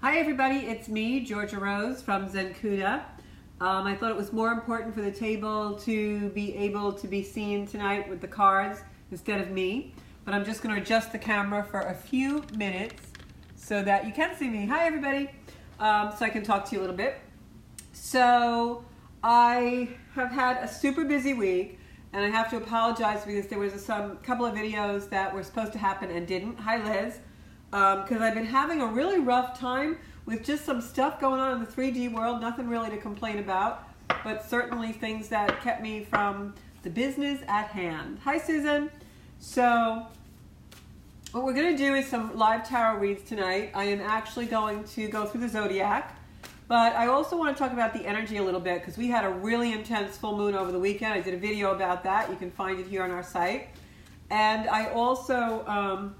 Hi everybody, it's me, Georgia Rose from Zencuda. I thought it was more important for the table to be able to be seen tonight with the cards instead of me. But I'm just going to adjust the camera for a few minutes so that you can see me. Hi everybody, so I can talk to you a little bit. So I have had a super busy week and I have to apologize because there was a couple of videos that were supposed to happen and didn't. Hi Liz. Because I've been having a really rough time with just some stuff going on in the 3D world, nothing really to complain about, but certainly things that kept me from the business at hand. Hi Susan. So what we're going to do is some live tarot reads tonight. I am actually going to go through the Zodiac, but I also want to talk about the energy a little bit because we had a really intense full moon over the weekend. I did a video about that. You can find it here on our site. And I also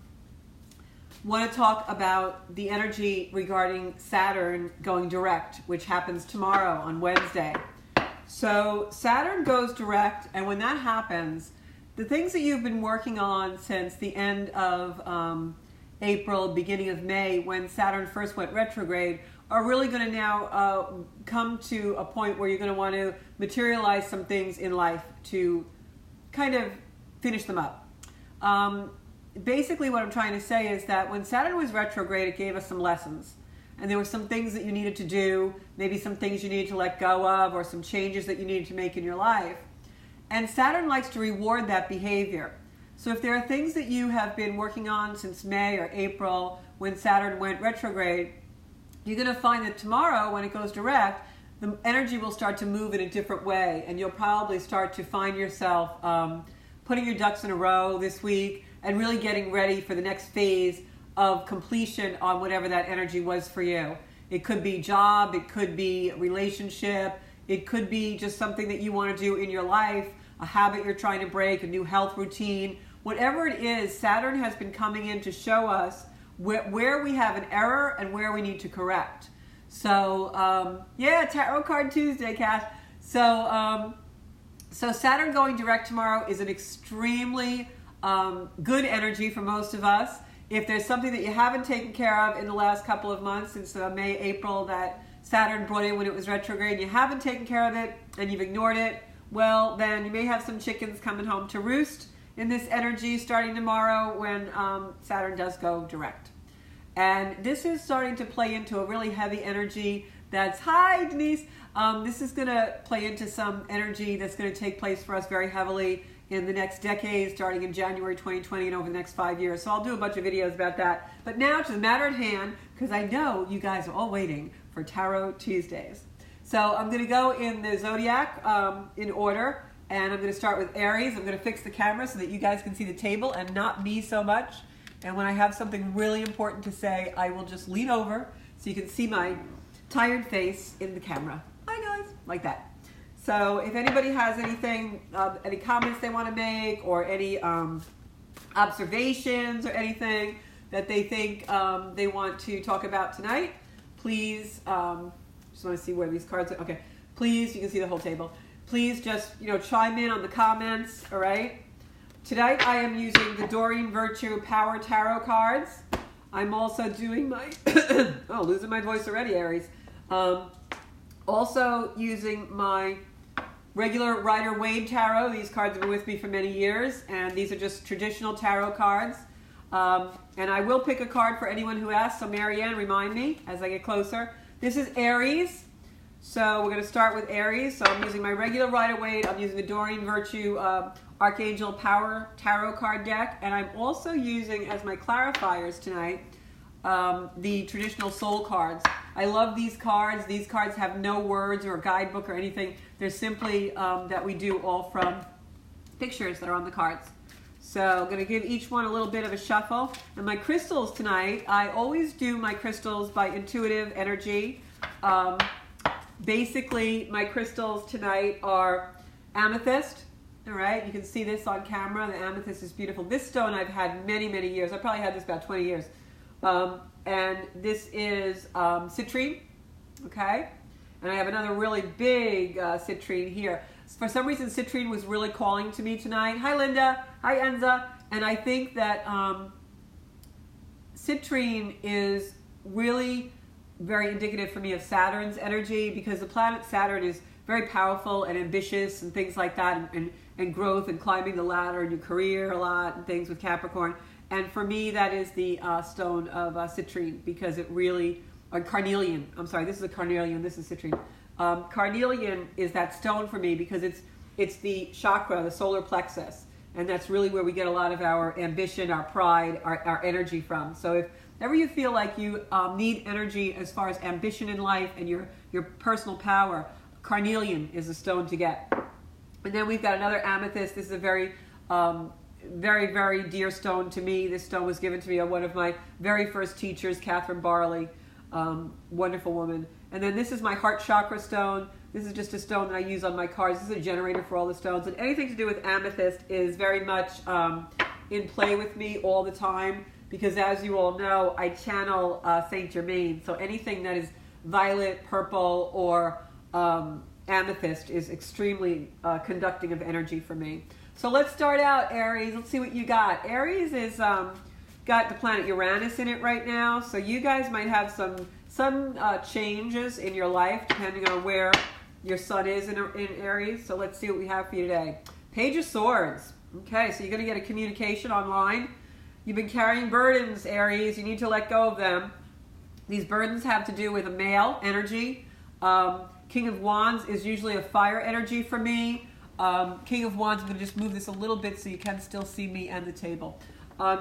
want to talk about the energy regarding Saturn going direct, which happens tomorrow on Wednesday. So Saturn goes direct, and when that happens, the things that you've been working on since the end of April, beginning of May, when Saturn first went retrograde, are really going to now come to a point where you're going to want to materialize some things in life to kind of finish them up. Basically what I'm trying to say is that when Saturn was retrograde, it gave us some lessons. And there were some things that you needed to do, maybe some things you needed to let go of, or some changes that you needed to make in your life. And Saturn likes to reward that behavior. So if there are things that you have been working on since May or April when Saturn went retrograde, you're going to find that tomorrow when it goes direct, the energy will start to move in a different way. And you'll probably start to find yourself putting your ducks in a row this week and really getting ready for the next phase of completion on whatever that energy was for you. It could be job, it could be relationship, it could be just something that you want to do in your life, a habit you're trying to break, a new health routine. Whatever it is, Saturn has been coming in to show us where we have an error and where we need to correct. So, yeah, Tarot Card Tuesday, Cash. So Saturn going direct tomorrow is an extremely good energy for most of us. If there's something that you haven't taken care of in the last couple of months, since May, April, that Saturn brought in when it was retrograde, and you haven't taken care of it and you've ignored it, well, then you may have some chickens coming home to roost in this energy starting tomorrow when Saturn does go direct. And this is starting to play into a really heavy energy that's, hi Denise, this is going to play into some energy that's going to take place for us very heavily in the next decade, starting in January 2020 and over the next 5 years. So I'll do a bunch of videos about that. But now to the matter at hand, because I know you guys are all waiting for Tarot Tuesdays. So I'm going to go in the Zodiac in order, and I'm going to start with Aries. I'm going to fix the camera so that you guys can see the table and not me so much. And when I have something really important to say, I will just lean over so you can see my tired face in the camera. Hi guys, like that. So if anybody has anything, any comments they want to make, or any observations or anything that they think they want to talk about tonight, please, just want to see where these cards are. Okay, please, you can see the whole table. Please just, chime in on the comments, all right? Tonight I am using the Doreen Virtue Power Tarot cards. I'm also doing my, oh, losing my voice already, Aries. Also using my regular Rider-Waite Tarot. These cards have been with me for many years, and these are just traditional tarot cards. And I will pick a card for anyone who asks, so Marianne, remind me as I get closer. This is Aries, so we're going to start with Aries. So I'm using my regular Rider-Waite. I'm using the Doreen Virtue Archangel Power Tarot card deck, and I'm also using, as my clarifiers tonight, the traditional soul cards. I love these cards. These cards have no words or a guidebook or anything. They're simply that we do all from pictures that are on the cards. So I'm going to give each one a little bit of a shuffle. And my crystals tonight, I always do my crystals by intuitive energy. Basically, my crystals tonight are amethyst. All right, you can see this on camera. The amethyst is beautiful. This stone I've had many, many years. I probably had this about 20 years. And this is citrine, okay? And I have another really big citrine here. For some reason, citrine was really calling to me tonight. Hi, Linda. Hi, Enza. And I think that citrine is really very indicative for me of Saturn's energy, because the planet Saturn is very powerful and ambitious and things like that, and growth and climbing the ladder in your career a lot and things with Capricorn. And for me, that is the stone of citrine, because it really, or carnelian, I'm sorry, this is a carnelian, this is citrine. Carnelian is that stone for me because it's the chakra, the solar plexus, and that's really where we get a lot of our ambition, our pride, our energy from. So if ever you feel like you need energy as far as ambition in life and your personal power, carnelian is a stone to get. And then we've got another amethyst. This is a very, very dear stone to me. This stone was given to me by one of my very first teachers, Catherine Barley, wonderful woman. And then this is my heart chakra stone. This is just a stone that I use on my cards. This is a generator for all the stones. And anything to do with amethyst is very much in play with me all the time, because as you all know, I channel Saint Germain. So anything that is violet, purple, or amethyst is extremely conducting of energy for me. So let's start out, Aries. Let's see what you got. Aries is got the planet Uranus in it right now, so you guys might have some changes in your life depending on where your sun is in Aries. So let's see what we have for you today. Page of Swords. Okay, so you're going to get a communication online. You've been carrying burdens, Aries. You need to let go of them. These burdens have to do with a male energy. King of Wands is usually a fire energy for me. King of Wands, I'm going to just move this a little bit so you can still see me and the table.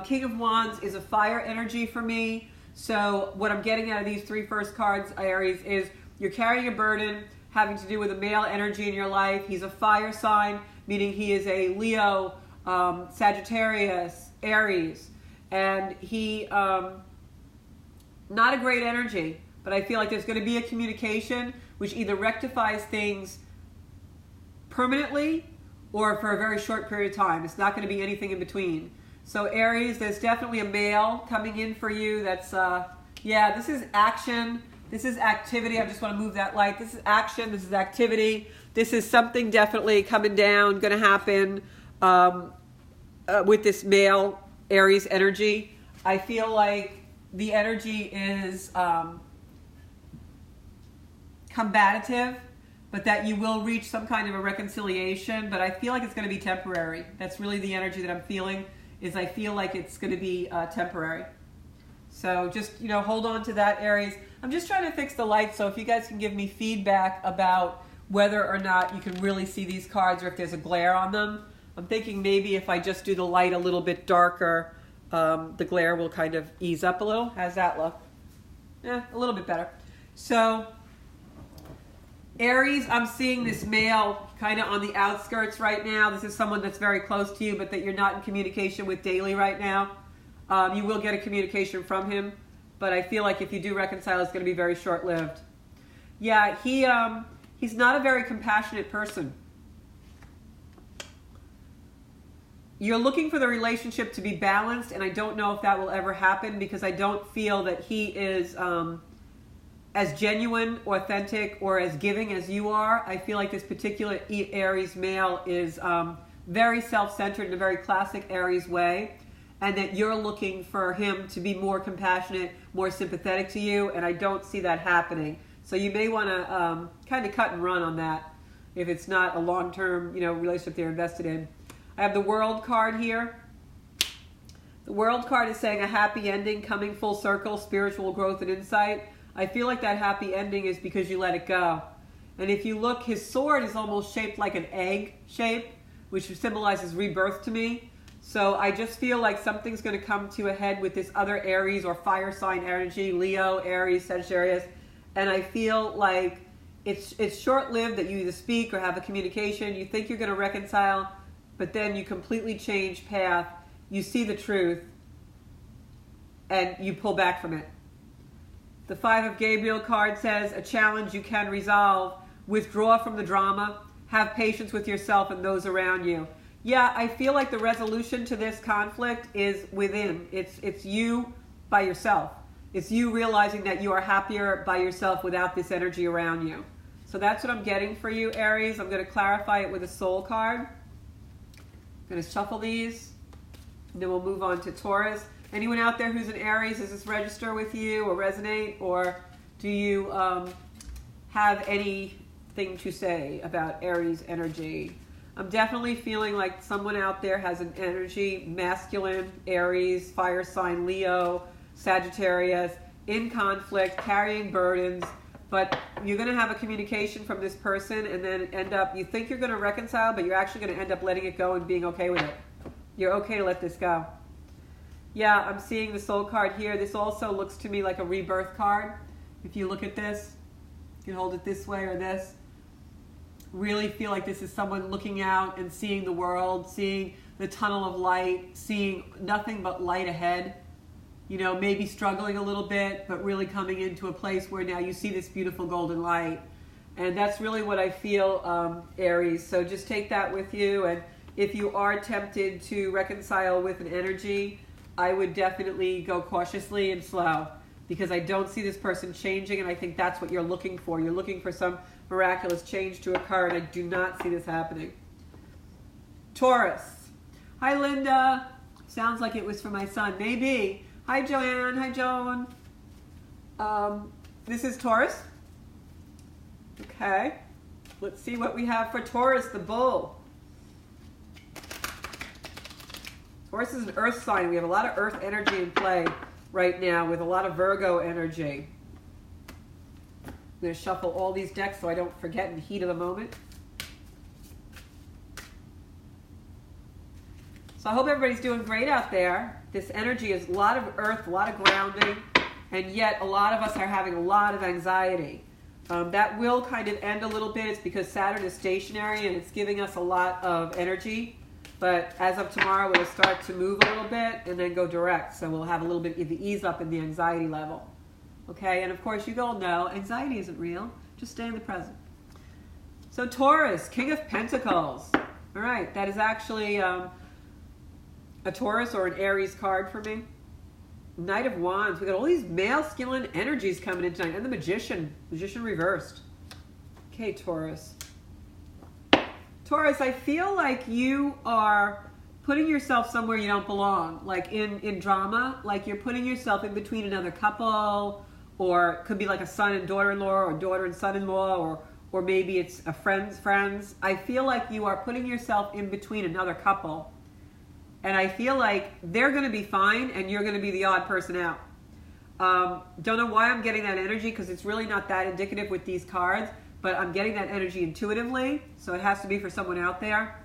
King of Wands is a fire energy for me. So what I'm getting out of these three first cards, Aries, is you're carrying a burden having to do with a male energy in your life. He's a fire sign, meaning he is a Leo, Sagittarius, Aries. And he, not a great energy, but I feel like there's going to be a communication which either rectifies things permanently or for a very short period of time. It's not going to be anything in between. So Aries, there's definitely a male coming in for you. That's, yeah, this is action. This is activity. I just want to move that light. This is action. This is activity. This is something definitely coming down, going to happen with this male Aries energy. I feel like the energy is combative, but that you will reach some kind of a reconciliation, but I feel like it's going to be temporary. That's really the energy that I'm feeling, is I feel like it's going to be temporary. So just, you know, hold on to that, Aries. I'm just trying to fix the light, so if you guys can give me feedback about whether or not you can really see these cards or if there's a glare on them. I'm thinking maybe if I just do the light a little bit darker, the glare will kind of ease up a little. How's that look? Yeah, a little bit better. So Aries, I'm seeing this male kind of on the outskirts right now. This is someone that's very close to you, but that you're not in communication with daily right now. You will get a communication from him, but I feel like if you do reconcile, it's going to be very short-lived. Yeah, he's not a very compassionate person. You're looking for the relationship to be balanced, and I don't know if that will ever happen, because I don't feel that he is as genuine, authentic, or as giving as you are. I feel like this particular Aries male is very self-centered in a very classic Aries way, and that you're looking for him to be more compassionate, more sympathetic to you, and I don't see that happening. So you may want to kind of cut and run on that if it's not a long-term, you know, relationship they're invested in. I have the World card here. The World card is saying a happy ending, coming full circle, spiritual growth and insight. I feel like that happy ending is because you let it go. And if you look, his sword is almost shaped like an egg shape, which symbolizes rebirth to me. So I just feel like something's going to come to a head with this other Aries or fire sign energy, Leo, Aries, Sagittarius. And I feel like it's short-lived that you either speak or have a communication. You think you're going to reconcile, but then you completely change path. You see the truth, and you pull back from it. The Five of Gabriel card says, a challenge you can resolve. Withdraw from the drama. Have patience with yourself and those around you. Yeah, I feel like the resolution to this conflict is within. It's you by yourself. It's you realizing that you are happier by yourself without this energy around you. So that's what I'm getting for you, Aries. I'm going to clarify it with a soul card. I'm going to shuffle these, and then we'll move on to Taurus. Anyone out there who's an Aries, does this register with you or resonate, or Do you have anything to say about Aries energy? I'm definitely feeling like someone out there has an energy, masculine, Aries, fire sign, Leo, Sagittarius, in conflict, carrying burdens, but you're going to have a communication from this person and then end up, you think you're going to reconcile, but you're actually going to end up letting it go and being okay with it. You're okay to let this go. Yeah, I'm seeing the Soul card here. This also looks to me like a rebirth card. If you look at this, you can hold it this way or this. Really feel like this is someone looking out and seeing the world, seeing the tunnel of light, seeing nothing but light ahead. You know, maybe struggling a little bit, but really coming into a place where now you see this beautiful golden light. And that's really what I feel, Aries. So just take that with you. And if you are tempted to reconcile with an energy, I would definitely go cautiously and slow, because I don't see this person changing, and I think that's what you're looking for. You're looking for some miraculous change to occur, and I do not see this happening. Taurus. Hi, Linda. Sounds like it was for my son. Maybe. Hi, Joanne. Hi, Joan. This is Taurus. Okay. Let's see what we have for Taurus, the bull. Taurus is an earth sign. We have a lot of earth energy in play right now with a lot of Virgo energy. I'm going to shuffle all these decks so I don't forget in the heat of the moment. So I hope everybody's doing great out there. This energy is a lot of earth, a lot of grounding, and yet a lot of us are having a lot of anxiety. That will kind of end a little bit. It's because Saturn is stationary and it's giving us a lot of energy. But as of tomorrow, it'll start to move a little bit and then go direct. So we'll have a little bit of the ease up in the anxiety level. Okay, and of course, you all know anxiety isn't real. Just stay in the present. So Taurus, King of Pentacles. All right, that is actually a Taurus or an Aries card for me. Knight of Wands. We got all these masculine energies coming in tonight. And the Magician. Magician reversed. Okay, Taurus. Taurus, I feel like you are putting yourself somewhere you don't belong, like in drama, like you're putting yourself in between another couple, or it could be like a son and daughter-in-law, or daughter and son-in-law, or maybe it's a friends. I feel like you are putting yourself in between another couple, and I feel like they're going to be fine, and you're going to be the odd person out. Don't know why I'm getting that energy, because it's really not that indicative with these cards. But I'm getting that energy intuitively, so it has to be for someone out there.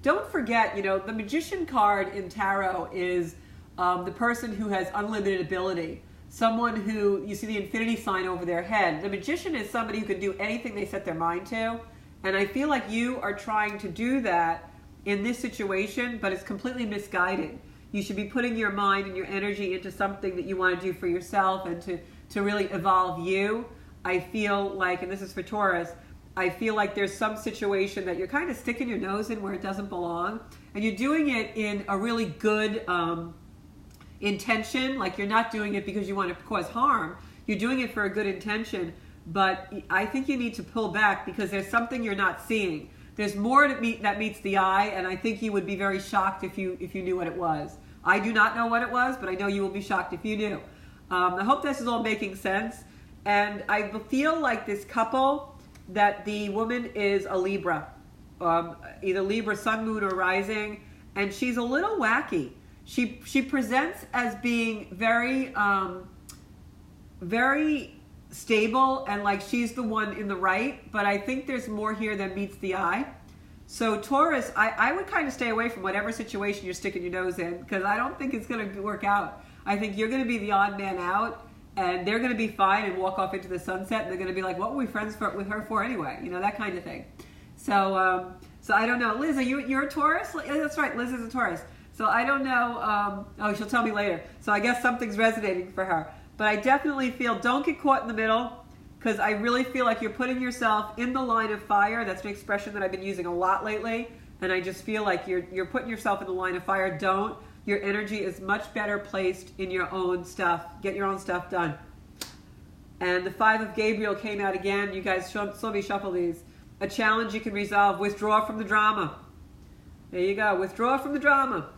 Don't forget, you know, the Magician card in Tarot is the person who has unlimited ability. Someone who, you see the infinity sign over their head. The Magician is somebody who can do anything they set their mind to. And I feel like you are trying to do that in this situation, but it's completely misguided. You should be putting your mind and your energy into something that you want to do for yourself and to really evolve you. I feel like, and this is for Taurus, I feel like there's some situation that you're kind of sticking your nose in where it doesn't belong. And you're doing it in a really good intention. Like you're not doing it because you want to cause harm. You're doing it for a good intention. But I think you need to pull back because there's something you're not seeing. There's more that meets the eye. And I think you would be very shocked if you knew what it was. I do not know what it was, but I know you will be shocked if you knew. I hope this is all making sense. And I feel like this couple, that the woman is a Libra, either Libra, sun, moon, or rising, and she's a little wacky. She presents as being very, very stable and like she's the one in the right, but I think there's more here than meets the eye. So Taurus, I would kind of stay away from whatever situation you're sticking your nose in, because I don't think it's going to work out. I think you're going to be the odd man out. And they're going to be fine and walk off into the sunset. And they're going to be like, what were we friends with her for anyway? You know, that kind of thing. So so I don't know. Liz, you're a Taurus? That's right. Liz is a Taurus. So I don't know. Oh, she'll tell me later. So I guess something's resonating for her. But I definitely feel, don't get caught in the middle, because I really feel like you're putting yourself in the line of fire. That's an expression that I've been using a lot lately. And I just feel like you're putting yourself in the line of fire. Don't. Your energy is much better placed in your own stuff. Get your own stuff done. And the 5 of Gabriel came out again. You guys saw me shuffle these. A challenge you can resolve. Withdraw from the drama. There you go. Withdraw from the drama.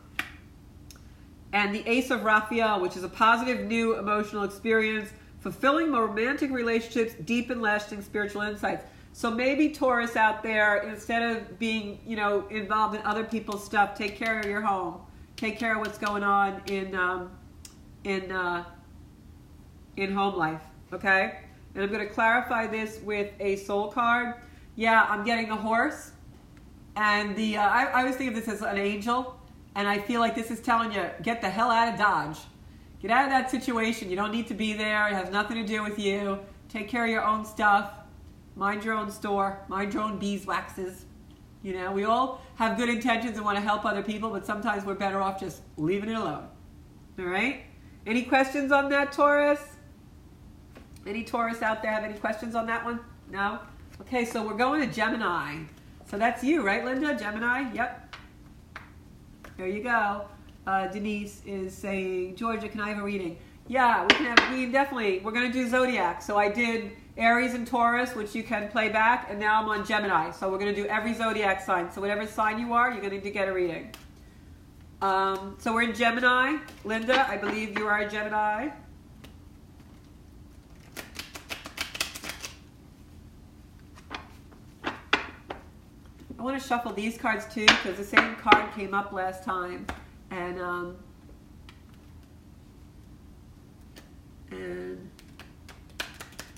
And the Ace of Raphael, which is a positive new emotional experience, fulfilling romantic relationships, deep and lasting spiritual insights. So maybe Taurus out there, instead of being, involved in other people's stuff, take care of your home. Take care of what's going on in home life, okay? And I'm going to clarify this with a soul card. Yeah, I'm getting the horse. And I always think of this as an angel. And I feel like this is telling you, get the hell out of Dodge. Get out of that situation. You don't need to be there. It has nothing to do with you. Take care of your own stuff. Mind your own store. Mind your own beeswaxes. We all have good intentions and want to help other people, but sometimes we're better off just leaving it alone. All right? Any questions on that, Taurus? Any Taurus out there have any questions on that one? No? Okay, so we're going to Gemini. So that's you, right, Linda? Gemini? Yep. There you go. Denise is saying, Georgia, can I have a reading? Yeah, we're going to do Zodiac. So I did Aries and Taurus, which you can play back, and now I'm on Gemini. So we're going to do every Zodiac sign. So whatever sign you are, you're going to get a reading. So we're in Gemini. Linda, I believe you are a Gemini. I want to shuffle these cards too, because the same card came up last time. And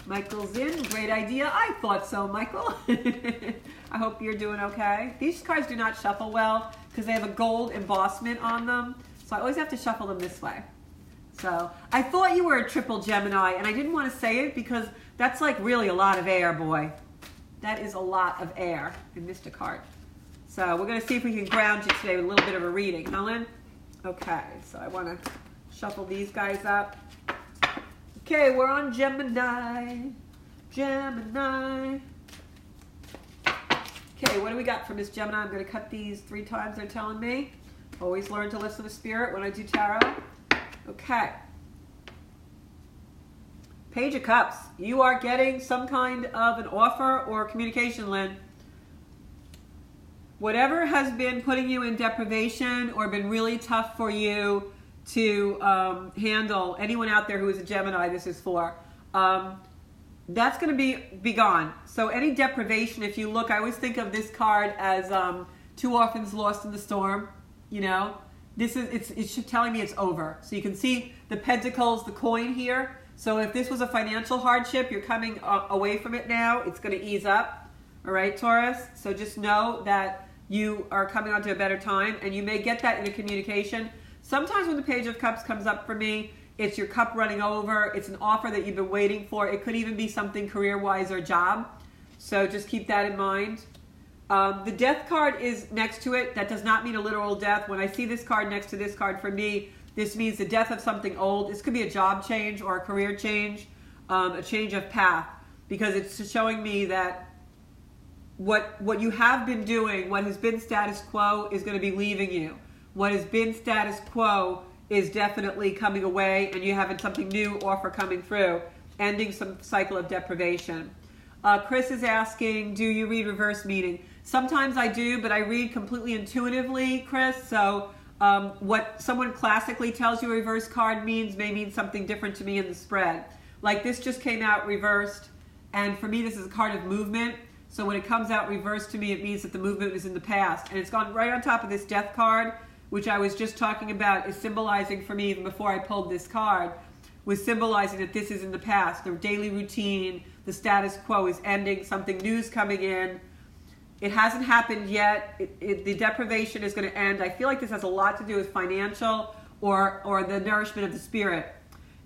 Michael's in. Great idea. I thought so, Michael. I hope you're doing okay. These cards do not shuffle well because they have a gold embossment on them. So I always have to shuffle them this way. So I thought you were a triple Gemini, and I didn't want to say it because that's like really a lot of air, boy. That is a lot of air. I missed a card. So we're going to see if we can ground you today with a little bit of a reading. Helen? Okay, so I want to shuffle these guys up. Okay, we're on Gemini. Gemini. Okay, what do we got for Miss Gemini? I'm going to cut these 3 times, they're telling me. Always learn to listen to spirit when I do tarot. Okay. Page of Cups. You are getting some kind of an offer or communication, Lynn. Whatever has been putting you in deprivation or been really tough for you to handle, anyone out there who is a Gemini, this is for, that's going to be gone. So any deprivation, if you look, I always think of this card as 2 orphans lost in the storm. It's telling me it's over. So you can see the pentacles, the coin here. So if this was a financial hardship, you're coming away from it now. It's going to ease up. All right, Taurus? So just know that you are coming onto a better time, and you may get that in a communication. Sometimes when the Page of Cups comes up for me, it's your cup running over. It's an offer that you've been waiting for. It could even be something career-wise or job. So just keep that in mind. The Death card is next to it. That does not mean a literal death. When I see this card next to this card, for me, this means the death of something old. This could be a job change or a career change, a change of path, because it's showing me that what you have been doing, what has been status quo, is going to be leaving you. What has been status quo is definitely coming away, and you having something new offer coming through, ending some cycle of deprivation. Chris is asking, do you read reverse meaning? Sometimes I do, but I read completely intuitively, Chris. So what someone classically tells you a reverse card means may mean something different to me in the spread. Like this just came out reversed, and for me this is a card of movement. So when it comes out reversed to me, it means that the movement is in the past. And it's gone right on top of this Death card, which I was just talking about, is symbolizing for me, even before I pulled this card, was symbolizing that this is in the past. The daily routine, the status quo is ending, something new is coming in. It hasn't happened yet. The deprivation is going to end. I feel like this has a lot to do with financial or the nourishment of the spirit.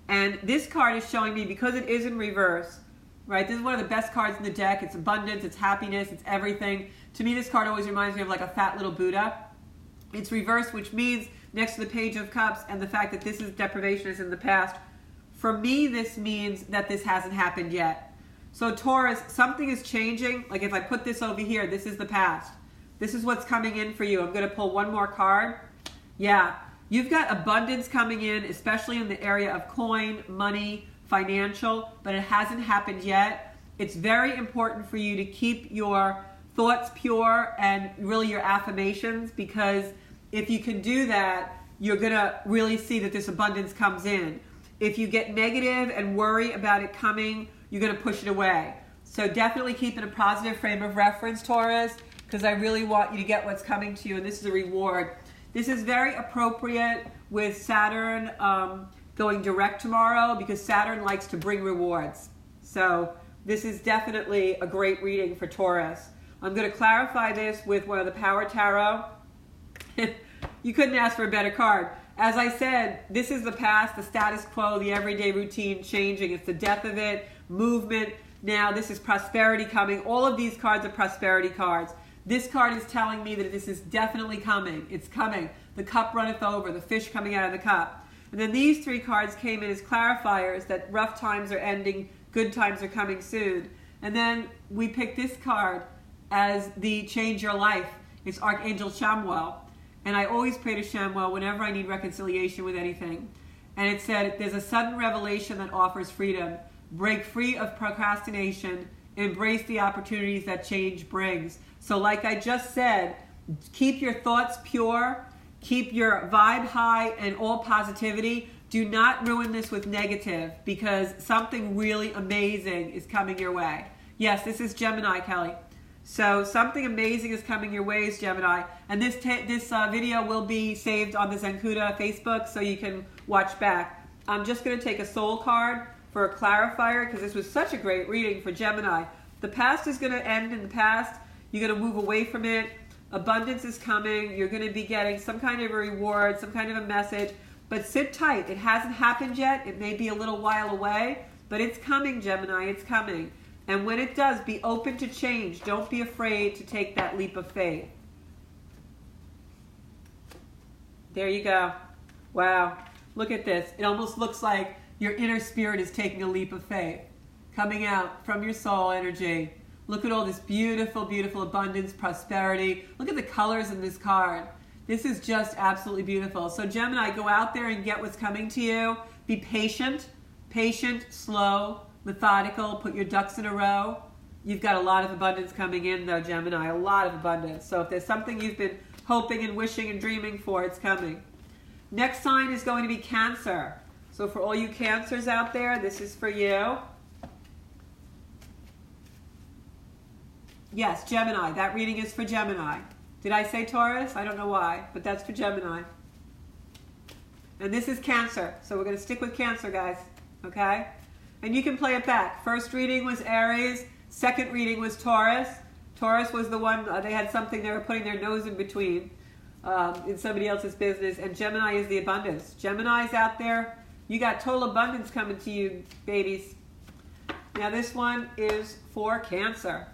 And this card is showing me, because it is in reverse, right? This is one of the best cards in the deck. It's abundance, it's happiness, it's everything. To me, this card always reminds me of like a fat little Buddha. It's reversed, which means next to the Page of Cups and the fact that this is deprivation is in the past. For me, this means that this hasn't happened yet. So Taurus, something is changing. Like if I put this over here, this is the past. This is what's coming in for you. I'm going to pull one more card. Yeah, you've got abundance coming in, especially in the area of coin, money, financial, but it hasn't happened yet. It's very important for you to keep your thoughts pure and really your affirmations, because if you can do that, you're going to really see that this abundance comes in. If you get negative and worry about it coming, you're going to push it away. So definitely keep in a positive frame of reference, Taurus, because I really want you to get what's coming to you, and this is a reward. This is very appropriate with Saturn going direct tomorrow, because Saturn likes to bring rewards. So this is definitely a great reading for Taurus. I'm going to clarify this with one of the Power Tarot. You couldn't ask for a better card. As I said, this is the past, the status quo, the everyday routine changing. It's the death of it, movement. Now this is prosperity coming. All of these cards are prosperity cards. This card is telling me that this is definitely coming. It's coming. The cup runneth over, the fish coming out of the cup. And then these three cards came in as clarifiers that rough times are ending, good times are coming soon. And then we picked this card as the change your life. It's Archangel Chamuel. And I always pray to Chamuel whenever I need reconciliation with anything. And it said, there's a sudden revelation that offers freedom. Break free of procrastination. Embrace the opportunities that change brings. So like I just said, keep your thoughts pure. Keep your vibe high and all positivity. Do not ruin this with negative, because something really amazing is coming your way. Yes, this is Gemini, Kelly. So something amazing is coming your ways, Gemini. And this video will be saved on the Zencuda Facebook, so you can watch back. I'm just going to take a soul card for a clarifier, because this was such a great reading for Gemini. The past is going to end in the past. You're going to move away from it. Abundance is coming. You're going to be getting some kind of a reward, some kind of a message. But sit tight. It hasn't happened yet. It may be a little while away, but it's coming, Gemini. It's coming. And when it does, be open to change. Don't be afraid to take that leap of faith. There you go. Wow. Look at this. It almost looks like your inner spirit is taking a leap of faith, coming out from your soul energy. Look at all this beautiful, beautiful abundance, prosperity. Look at the colors in this card. This is just absolutely beautiful. So Gemini, go out there and get what's coming to you. Be patient, slow, methodical. Put your ducks in a row. You've got a lot of abundance coming in though, Gemini, a lot of abundance. So if there's something you've been hoping and wishing and dreaming for, it's coming. Next sign is going to be Cancer. So for all you Cancers out there, this is for you. Yes, Gemini. That reading is for Gemini. Did I say Taurus? I don't know why, but that's for Gemini. And this is Cancer. So we're going to stick with Cancer, guys. Okay? And you can play it back. First reading was Aries. Second reading was Taurus. Taurus was the one, they had something they were putting their nose in between in somebody else's business. And Gemini is the abundance. Gemini's out there. You got total abundance coming to you, babies. Now this one is for Cancer.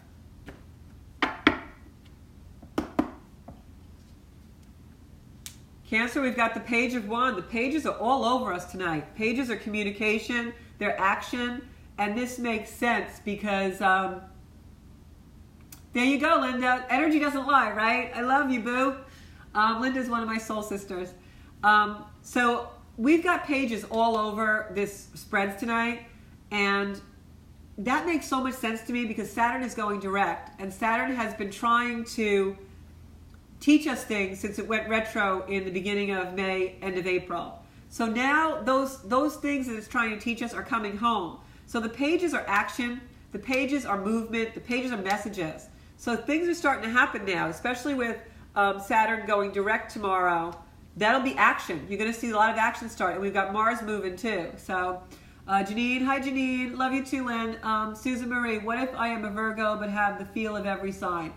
Cancer, we've got the Page of Wands. The pages are all over us tonight. Pages are communication, they're action, and this makes sense because, there you go, Linda. Energy doesn't lie, right? I love you, boo. Linda's one of my soul sisters. So we've got pages all over this spreads tonight, and that makes so much sense to me because Saturn is going direct, and Saturn has been trying to teach us things since it went retro in the beginning of May, end of April. So now those things that it's trying to teach us are coming home. So the pages are action, the pages are movement, the pages are messages. So things are starting to happen now, especially with Saturn going direct tomorrow. That'll be action. You're going to see a lot of action start. And we've got Mars moving too. So Janine, hi Janine, love you too, Lynn. Susan Marie, what if I am a Virgo but have the feel of every sign?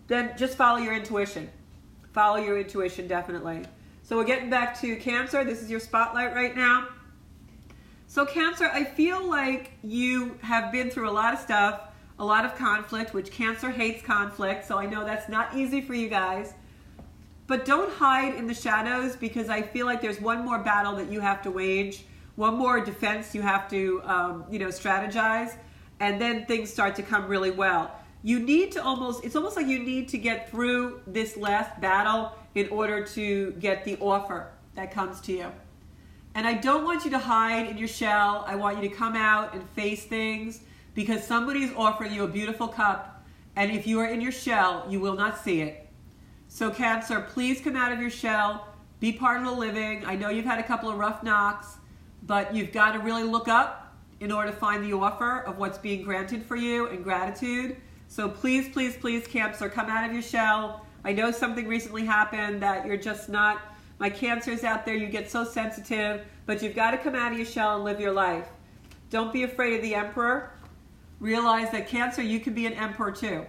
Then just follow your intuition. Follow your intuition, definitely. So we're getting back to Cancer. This is your spotlight right now. So Cancer, I feel like you have been through a lot of stuff, a lot of conflict, which Cancer hates conflict. So I know that's not easy for you guys. But don't hide in the shadows because I feel like there's one more battle that you have to wage, one more defense you have to, strategize, and then things start to come really well. You need to it's almost like you need to get through this last battle in order to get the offer that comes to you. And I don't want you to hide in your shell. I want you to come out and face things because somebody's offering you a beautiful cup. And if you are in your shell, you will not see it. So Cancer, please come out of your shell. Be part of the living. I know you've had a couple of rough knocks, but you've got to really look up in order to find the offer of what's being granted for you and gratitude. So please, please, please, Cancer, come out of your shell. I know something recently happened that you're just not, my Cancers out there, you get so sensitive, but you've got to come out of your shell and live your life. Don't be afraid of the Emperor. Realize that Cancer, you can be an Emperor too.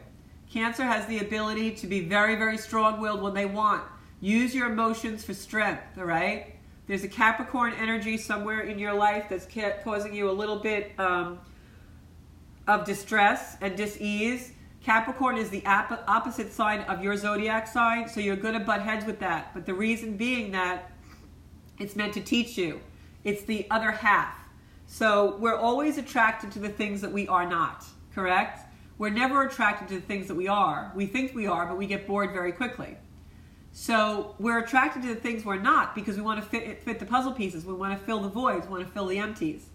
Cancer has the ability to be very, very strong-willed when they want. Use your emotions for strength, all right? There's a Capricorn energy somewhere in your life that's causing you a little bit of distress and dis-ease. Capricorn is the opposite sign of your zodiac sign, so you're going to butt heads with that. But the reason being that it's meant to teach you. It's the other half. So we're always attracted to the things that we are not, correct? We're never attracted to the things that we are. We think we are, but we get bored very quickly. So we're attracted to the things we're not because we want to fit the puzzle pieces. We want to fill the voids. We want to fill the empties.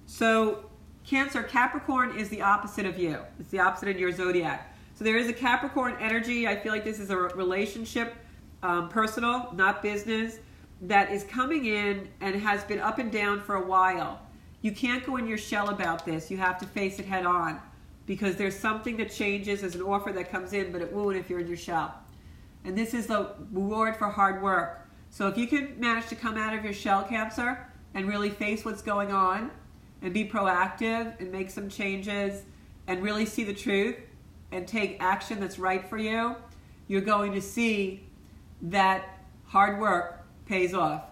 So Cancer, Capricorn is the opposite of you. It's the opposite of your zodiac. So there is a Capricorn energy. I feel like this is a relationship, personal, not business, that is coming in and has been up and down for a while. You can't go in your shell about this. You have to face it head on because there's something that changes as an offer that comes in, but it won't if you're in your shell. And this is the reward for hard work. So if you can manage to come out of your shell, Cancer, and really face what's going on and be proactive and make some changes and really see the truth and take action that's right for you, you're going to see that hard work pays off.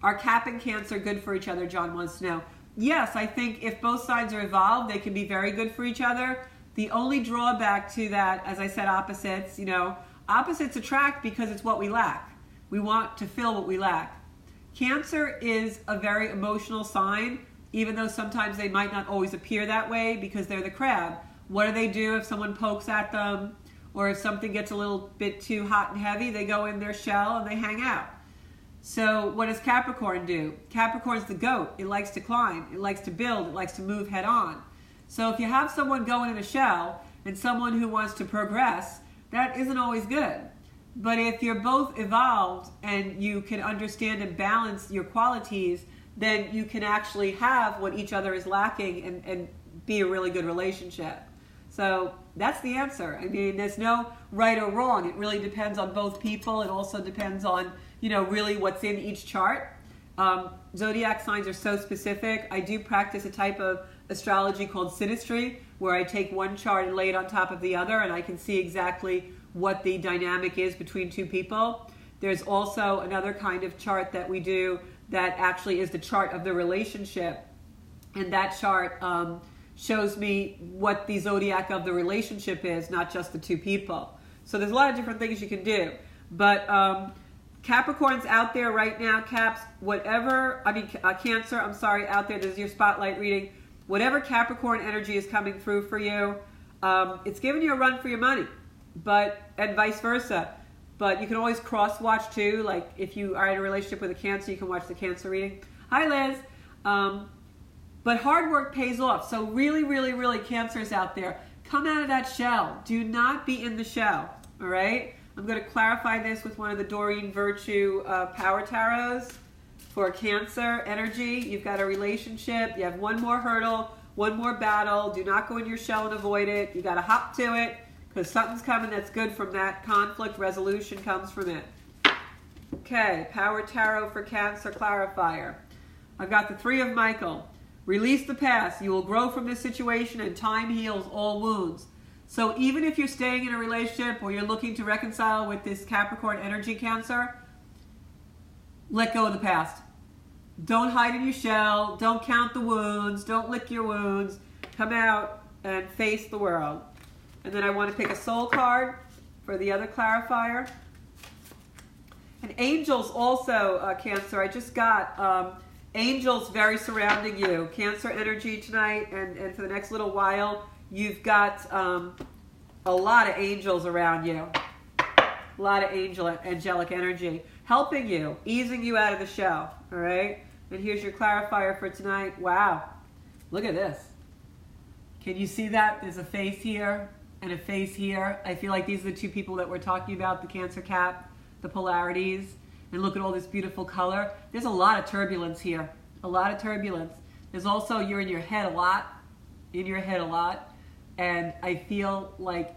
Are Cap and Cancer good for each other, John wants to know. Yes, I think if both sides are evolved, they can be very good for each other. The only drawback to that, as I said, opposites, opposites attract because it's what we lack. We want to fill what we lack. Cancer is a very emotional sign, even though sometimes they might not always appear that way because they're the crab. What do they do if someone pokes at them or if something gets a little bit too hot and heavy? They go in their shell and they hang out. So what does Capricorn do? Capricorn's the goat. It likes to climb. It likes to build. It likes to move head on. So if you have someone going in a shell and someone who wants to progress, that isn't always good. But if you're both evolved and you can understand and balance your qualities, then you can actually have what each other is lacking and be a really good relationship. So that's the answer. I mean, there's no right or wrong. It really depends on both people. It also depends on, really what's in each chart. Zodiac signs are so specific. I do practice a type of astrology called synastry, where I take one chart and lay it on top of the other, and I can see exactly what the dynamic is between two people. There's also another kind of chart that we do that actually is the chart of the relationship, and that chart shows me what the zodiac of the relationship is, not just the two people. So there's a lot of different things you can do. But Capricorn's out there right now, Caps, Cancer, I'm sorry, out there, this is your spotlight reading. Whatever Capricorn energy is coming through for you, it's giving you a run for your money, and vice versa. But you can always cross-watch too, like if you are in a relationship with a Cancer, you can watch the Cancer reading. Hi, Liz. But hard work pays off. So really, really, really, Cancers out there, come out of that shell. Do not be in the shell, all right? I'm going to clarify this with one of the Doreen Virtue Power Tarots. For Cancer energy, you've got a relationship, you have one more hurdle, one more battle. Do not go in your shell and avoid it. You got to hop to it because something's coming that's good from that. Conflict resolution comes from it. Okay, Power Tarot for Cancer clarifier. I've got the Three of Michael. Release the past. You will grow from this situation and time heals all wounds. So even if you're staying in a relationship or you're looking to reconcile with this Capricorn energy, Cancer, let go of the past. Don't hide in your shell. Don't count the wounds. Don't lick your wounds. Come out and face the world. And then I want to pick a soul card for the other clarifier. And angels also, Cancer. I just got angels very surrounding you. Cancer energy tonight and for the next little while. You've got a lot of angels around you. A lot of angelic energy. Helping you, easing you out of the shell, all right? And here's your clarifier for tonight. Wow, look at this. Can you see that? There's a face here and a face here. I feel like these are the two people that we're talking about, the Cancer Cap, the polarities. and look at all this beautiful color. There's a lot of turbulence here, a lot of turbulence. There's also, you're in your head a lot, and I feel like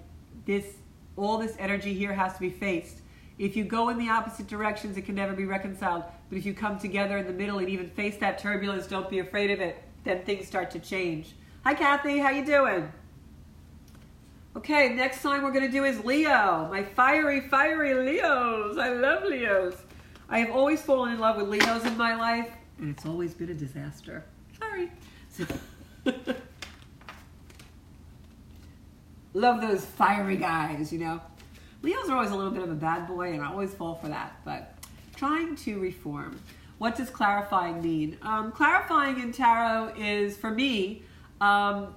all this energy here has to be faced. If you go in the opposite directions, it can never be reconciled. But if you come together in the middle and even face that turbulence, don't be afraid of it, then things start to change. Hi, Kathy. How you doing? Okay, next sign we're going to do is Leo. My fiery, fiery Leos. I love Leos. I have always fallen in love with Leos in my life, and it's always been a disaster. Sorry. Love those fiery guys, you know. Leos are always a little bit of a bad boy, and I always fall for that, but trying to reform. What does clarifying mean? Clarifying in tarot is, for me,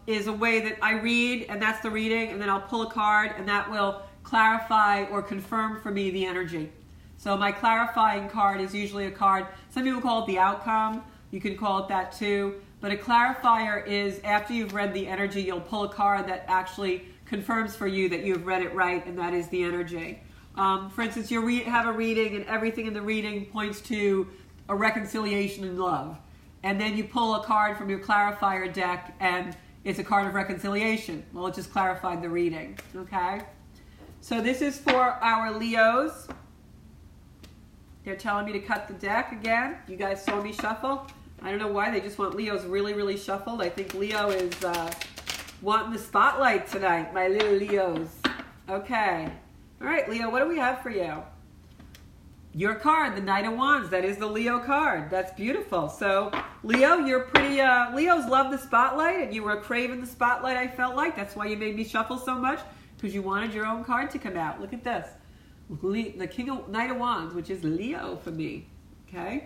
is a way that I read, and that's the reading, and then I'll pull a card, and that will clarify or confirm for me the energy. So my clarifying card is usually a card, some people call it the outcome, you can call it that too, but a clarifier is after you've read the energy, you'll pull a card that actually confirms for you that you've read it right, and that is the energy. For instance, you have a reading and everything in the reading points to a reconciliation in love. And then you pull a card from your clarifier deck and it's a card of reconciliation. Well, it just clarified the reading, okay? So this is for our Leos. They're telling me to cut the deck again. You guys saw me shuffle. I don't know why, they just want Leos really, really shuffled. I think Leo is wanting the spotlight tonight, my little Leos. Okay. All right, Leo, what do we have for you? Your card, the Knight of Wands. That is the Leo card. That's beautiful. So, Leo, you're pretty, Leos love the spotlight, and you were craving the spotlight, I felt like. That's why you made me shuffle so much, because you wanted your own card to come out. Look at this. The Knight of Wands, which is Leo for me. Okay?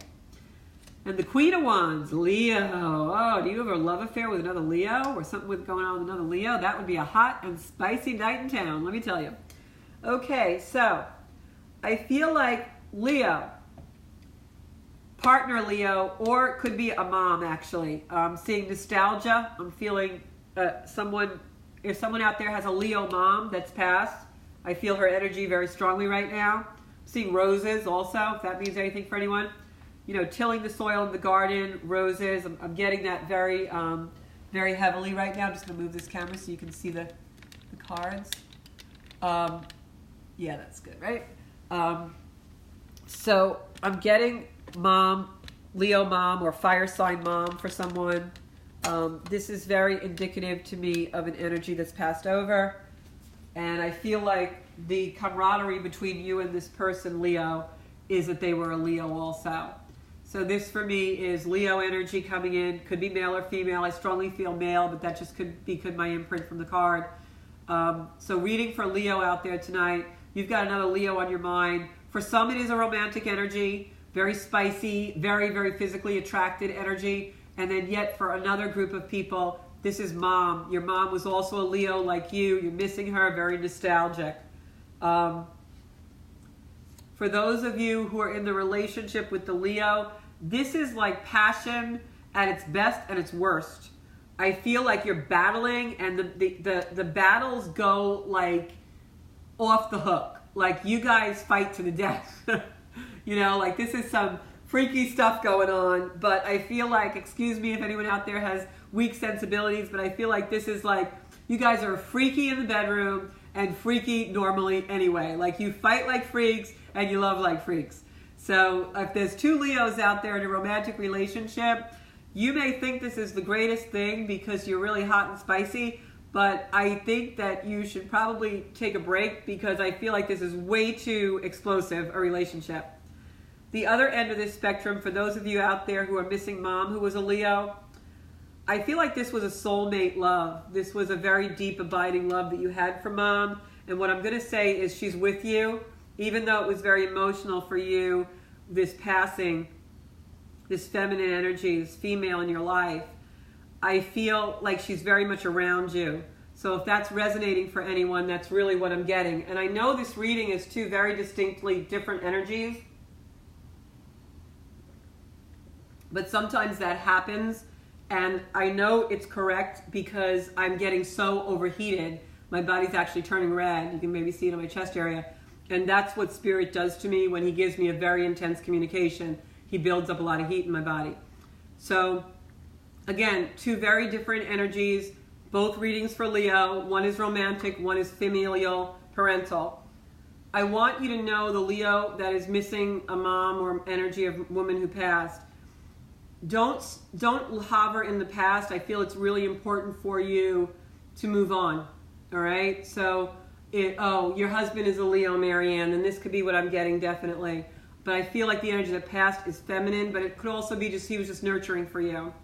And the Queen of Wands, Leo. Oh, do you have a love affair with another Leo or something going on with another Leo? That would be a hot and spicy night in town, let me tell you. Okay, so I feel like Leo, partner Leo, or it could be a mom actually. I'm seeing nostalgia. I'm feeling if someone out there has a Leo mom that's passed, I feel her energy very strongly right now. I'm seeing roses also, if that means anything for anyone. You know, tilling the soil in the garden, roses. I'm getting that very, very heavily right now. I'm just going to move this camera so you can see the cards. Yeah, that's good, right? So I'm getting mom, Leo mom, or fire sign mom for someone. This is very indicative to me of an energy that's passed over. And I feel like the camaraderie between you and this person, Leo, is that they were a Leo also. So this for me is Leo energy coming in. Could be male or female. I strongly feel male, but that just could be my imprint from the card. So reading for Leo out there tonight. You've got another Leo on your mind. For some, it is a romantic energy, very spicy, very, very physically attracted energy. And then yet for another group of people, this is mom. Your mom was also a Leo like you. You're missing her, very nostalgic. For those of you who are in the relationship with the Leo, this is like passion at its best and its worst. I feel like you're battling, and the battles go like off the hook. Like you guys fight to the death. You know, like this is some freaky stuff going on, but I feel like, excuse me if anyone out there has weak sensibilities, but I feel like this is like, you guys are freaky in the bedroom and freaky normally anyway. Like you fight like freaks and you love like freaks. So if there's two Leos out there in a romantic relationship, you may think this is the greatest thing because you're really hot and spicy, but I think that you should probably take a break because I feel like this is way too explosive, a relationship. The other end of this spectrum, for those of you out there who are missing mom who was a Leo, I feel like this was a soulmate love. This was a very deep, abiding love that you had for mom. And what I'm going to say is she's with you, even though it was very emotional for you, this passing, this feminine energy, this female in your life. I feel like she's very much around you. So if that's resonating for anyone, that's really what I'm getting. And I know this reading is two very distinctly different energies, but sometimes that happens. And I know it's correct because I'm getting so overheated. My body's actually turning red. You can maybe see it on my chest area. And that's what Spirit does to me when he gives me a very intense communication. He builds up a lot of heat in my body. So, again, two very different energies, both readings for Leo. One is romantic, one is familial, parental. I want you to know the Leo that is missing a mom or energy of a woman who passed. Don't hover in the past. I feel it's really important for you to move on. All right? So, your husband is a Leo, Marianne, and this could be what I'm getting definitely. But I feel like the energy that passed is feminine, but it could also be just he was just nurturing for you.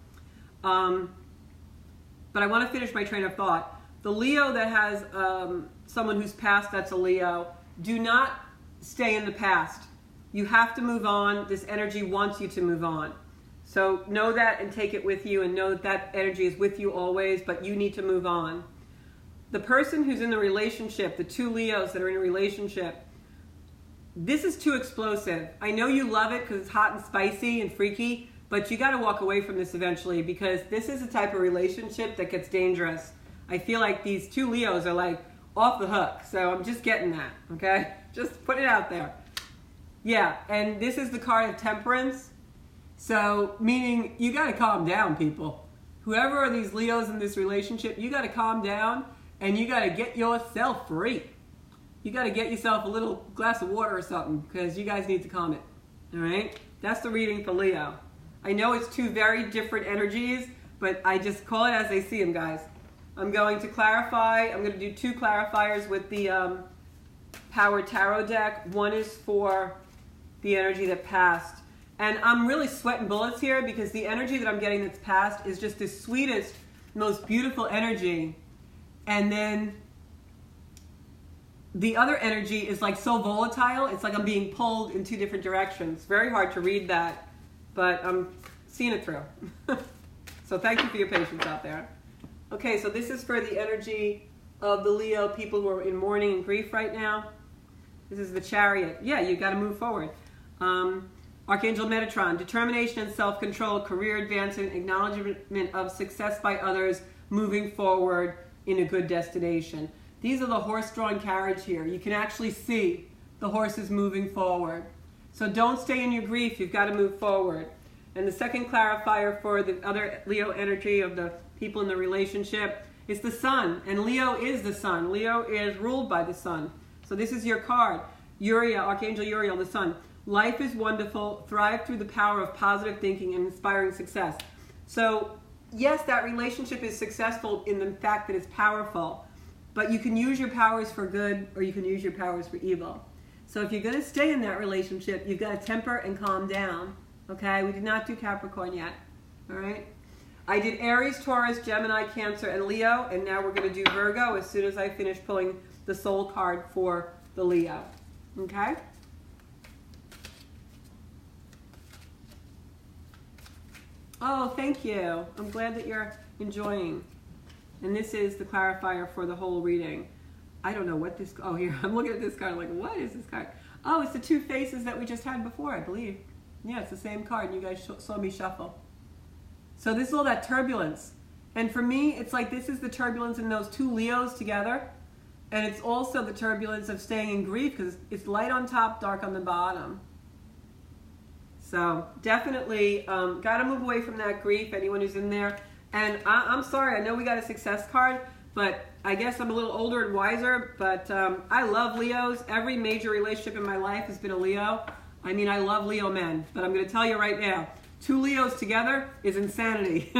But I want to finish my train of thought. The Leo that has someone who's passed that's a Leo, do not stay in the past. You have to move on. This energy wants you to move on. So know that and take it with you, and know that that energy is with you always, but you need to move on. The person who's in the relationship, the two Leos that are in a relationship, this is too explosive. I know you love it because it's hot and spicy and freaky, but you got to walk away from this eventually, because this is a type of relationship that gets dangerous. I feel like these two Leos are like off the hook, so I'm just getting that, okay? Just put it out there. Yeah, and this is the card of Temperance. So, meaning you got to calm down, people. Whoever are these Leos in this relationship, you got to calm down and you got to get yourself free. You got to get yourself a little glass of water or something, because you guys need to calm it. All right? That's the reading for Leo. I know it's two very different energies, but I just call it as I see them, guys. I'm going to clarify. I'm going to do two clarifiers with the Power Tarot deck. One is for the energy that passed. And I'm really sweating bullets here, because the energy that I'm getting that's passed is just the sweetest, most beautiful energy. And then the other energy is like so volatile. It's like I'm being pulled in two different directions. Very hard to read that, but I'm seeing it through. So thank you for your patience out there. Okay, so this is for the energy of the Leo people who are in mourning and grief right now. This is the Chariot. Yeah, you got to move forward. Archangel Metatron, determination and self-control, career advancement, acknowledgement of success by others, moving forward in a good destination. These are the horse-drawn carriage here. You can actually see the horses moving forward. So don't stay in your grief. You've got to move forward. And the second clarifier for the other Leo energy of the people in the relationship is the Sun. And Leo is the Sun. Leo is ruled by the Sun. So this is your card. Uriel, Archangel Uriel, the Sun. Life is wonderful. Thrive through the power of positive thinking and inspiring success. So, yes, that relationship is successful in the fact that it's powerful. But you can use your powers for good, or you can use your powers for evil. So if you're going to stay in that relationship, you've got to temper and calm down. Okay? We did not do Capricorn yet. All right? I did Aries, Taurus, Gemini, Cancer, and Leo. And now we're going to do Virgo as soon as I finish pulling the soul card for the Leo. Okay? Oh, thank you. I'm glad that you're enjoying. And this is the clarifier for the whole reading. I don't know what this... Oh, here. I'm looking at this card. I'm like, what is this card? Oh, it's the two faces that we just had before, I believe. Yeah, it's the same card. You guys saw me shuffle. So this is all that turbulence. And for me, it's like this is the turbulence in those two Leos together. And it's also the turbulence of staying in grief, because it's light on top, dark on the bottom. So definitely got to move away from that grief, anyone who's in there. And I'm sorry, I know we got a success card, but I guess I'm a little older and wiser, but I love Leos. Every major relationship in my life has been a Leo. I mean, I love Leo men, but I'm going to tell you right now, two Leos together is insanity.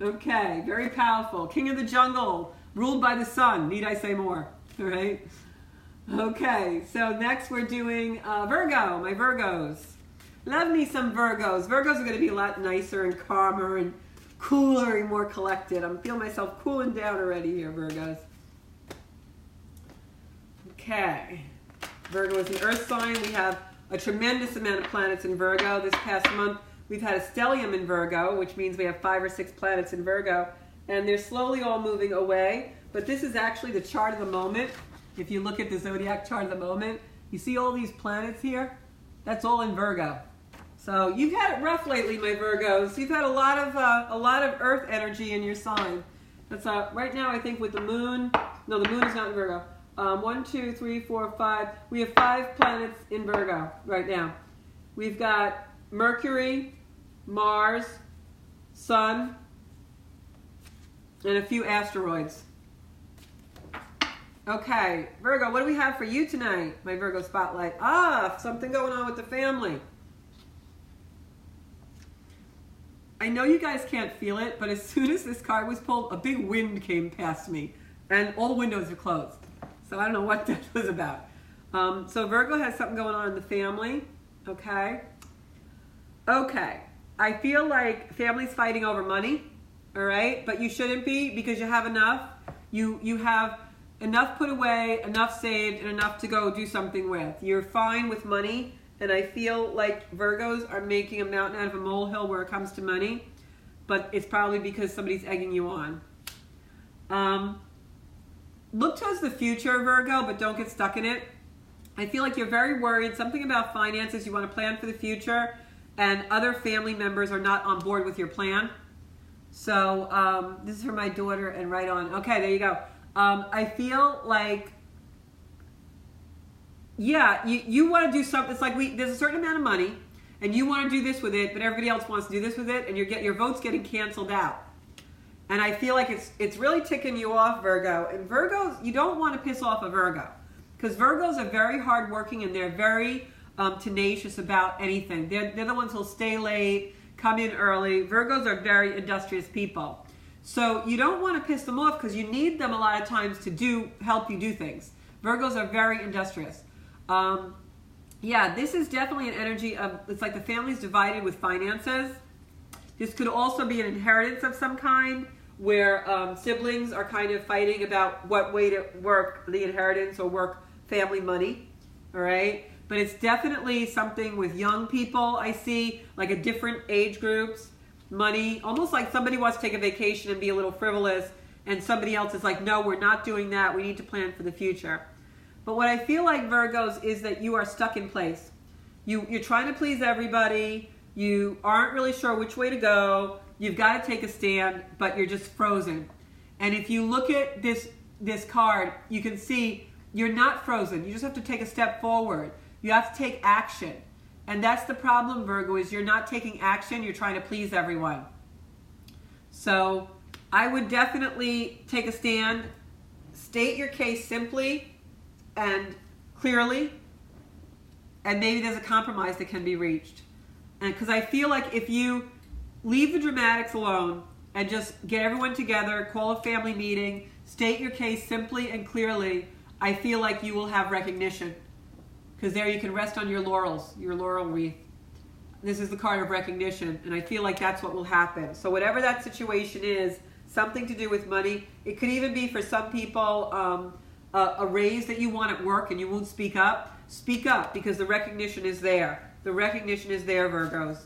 Okay, very powerful. King of the jungle, ruled by the sun. Need I say more? All right. Okay, so next we're doing Virgo, my Virgos. Love me some Virgos. Virgos are going to be a lot nicer and calmer and cooler and more collected. I'm feeling myself cooling down already here, Virgos. Okay. Virgo is an earth sign. We have a tremendous amount of planets in Virgo. This past month, we've had a stellium in Virgo, which means we have 5 or 6 planets in Virgo. And they're slowly all moving away. But this is actually the chart of the moment. If you look at the Zodiac chart of the moment, you see all these planets here? That's all in Virgo. So you've had it rough lately, my Virgos. You've had a lot of Earth energy in your sign. That's right now, I think, with the moon. No, the moon is not in Virgo. 1, 2, 3, 4, 5. We have 5 planets in Virgo right now. We've got Mercury, Mars, Sun, and a few asteroids. Okay, Virgo, what do we have for you tonight? My Virgo spotlight. Something going on with the family. I know you guys can't feel it, but as soon as this card was pulled, a big wind came past me, and all the windows are closed. So I don't know what that was about. So Virgo has something going on in the family, okay? Okay, I feel like family's fighting over money, all right? But you shouldn't be, because you have enough. You have enough put away, enough saved, and enough to go do something with. You're fine with money, and I feel like Virgos are making a mountain out of a molehill where it comes to money, but it's probably because somebody's egging you on. Look towards the future, Virgo, but don't get stuck in it. I feel like you're very worried, something about finances, you want to plan for the future, and other family members are not on board with your plan. So this is for my daughter and right on. Okay, there you go. I feel like, yeah, you want to do something. It's like there's a certain amount of money, and you want to do this with it, but everybody else wants to do this with it, and your vote's getting canceled out. And I feel like it's really ticking you off, Virgo. And Virgos, you don't want to piss off a Virgo, because Virgos are very hardworking and they're very tenacious about anything. They're the ones who'll stay late, come in early. Virgos are very industrious people. So you don't want to piss them off, because you need them a lot of times to help you do things. Virgos are very industrious. Yeah, this is definitely an energy of, it's like the family's divided with finances. This could also be an inheritance of some kind, where siblings are kind of fighting about what way to work the inheritance or work family money, all right? But it's definitely something with young people, I see, like at different age groups, money, almost like somebody wants to take a vacation and be a little frivolous, and somebody else is like, no, we're not doing that, we need to plan for the future. But what I feel like, Virgos, is that you are stuck in place. You're trying to please everybody, you aren't really sure which way to go, you've got to take a stand, but you're just frozen. And if you look at this card, you can see you're not frozen. You just have to take a step forward. You have to take action. And that's the problem, Virgo, is you're not taking action, you're trying to please everyone. So I would definitely take a stand, state your case simply and clearly, and maybe there's a compromise that can be reached. And because I feel like if you leave the dramatics alone and just get everyone together, call a family meeting, state your case simply and clearly, I feel like you will have recognition. Because there you can rest on your laurels, your laurel wreath. This is the card of recognition, and I feel like that's what will happen. So whatever that situation is, something to do with money, it could even be for some people a raise that you want at work and you won't speak up because the recognition is there. The recognition is there, Virgos.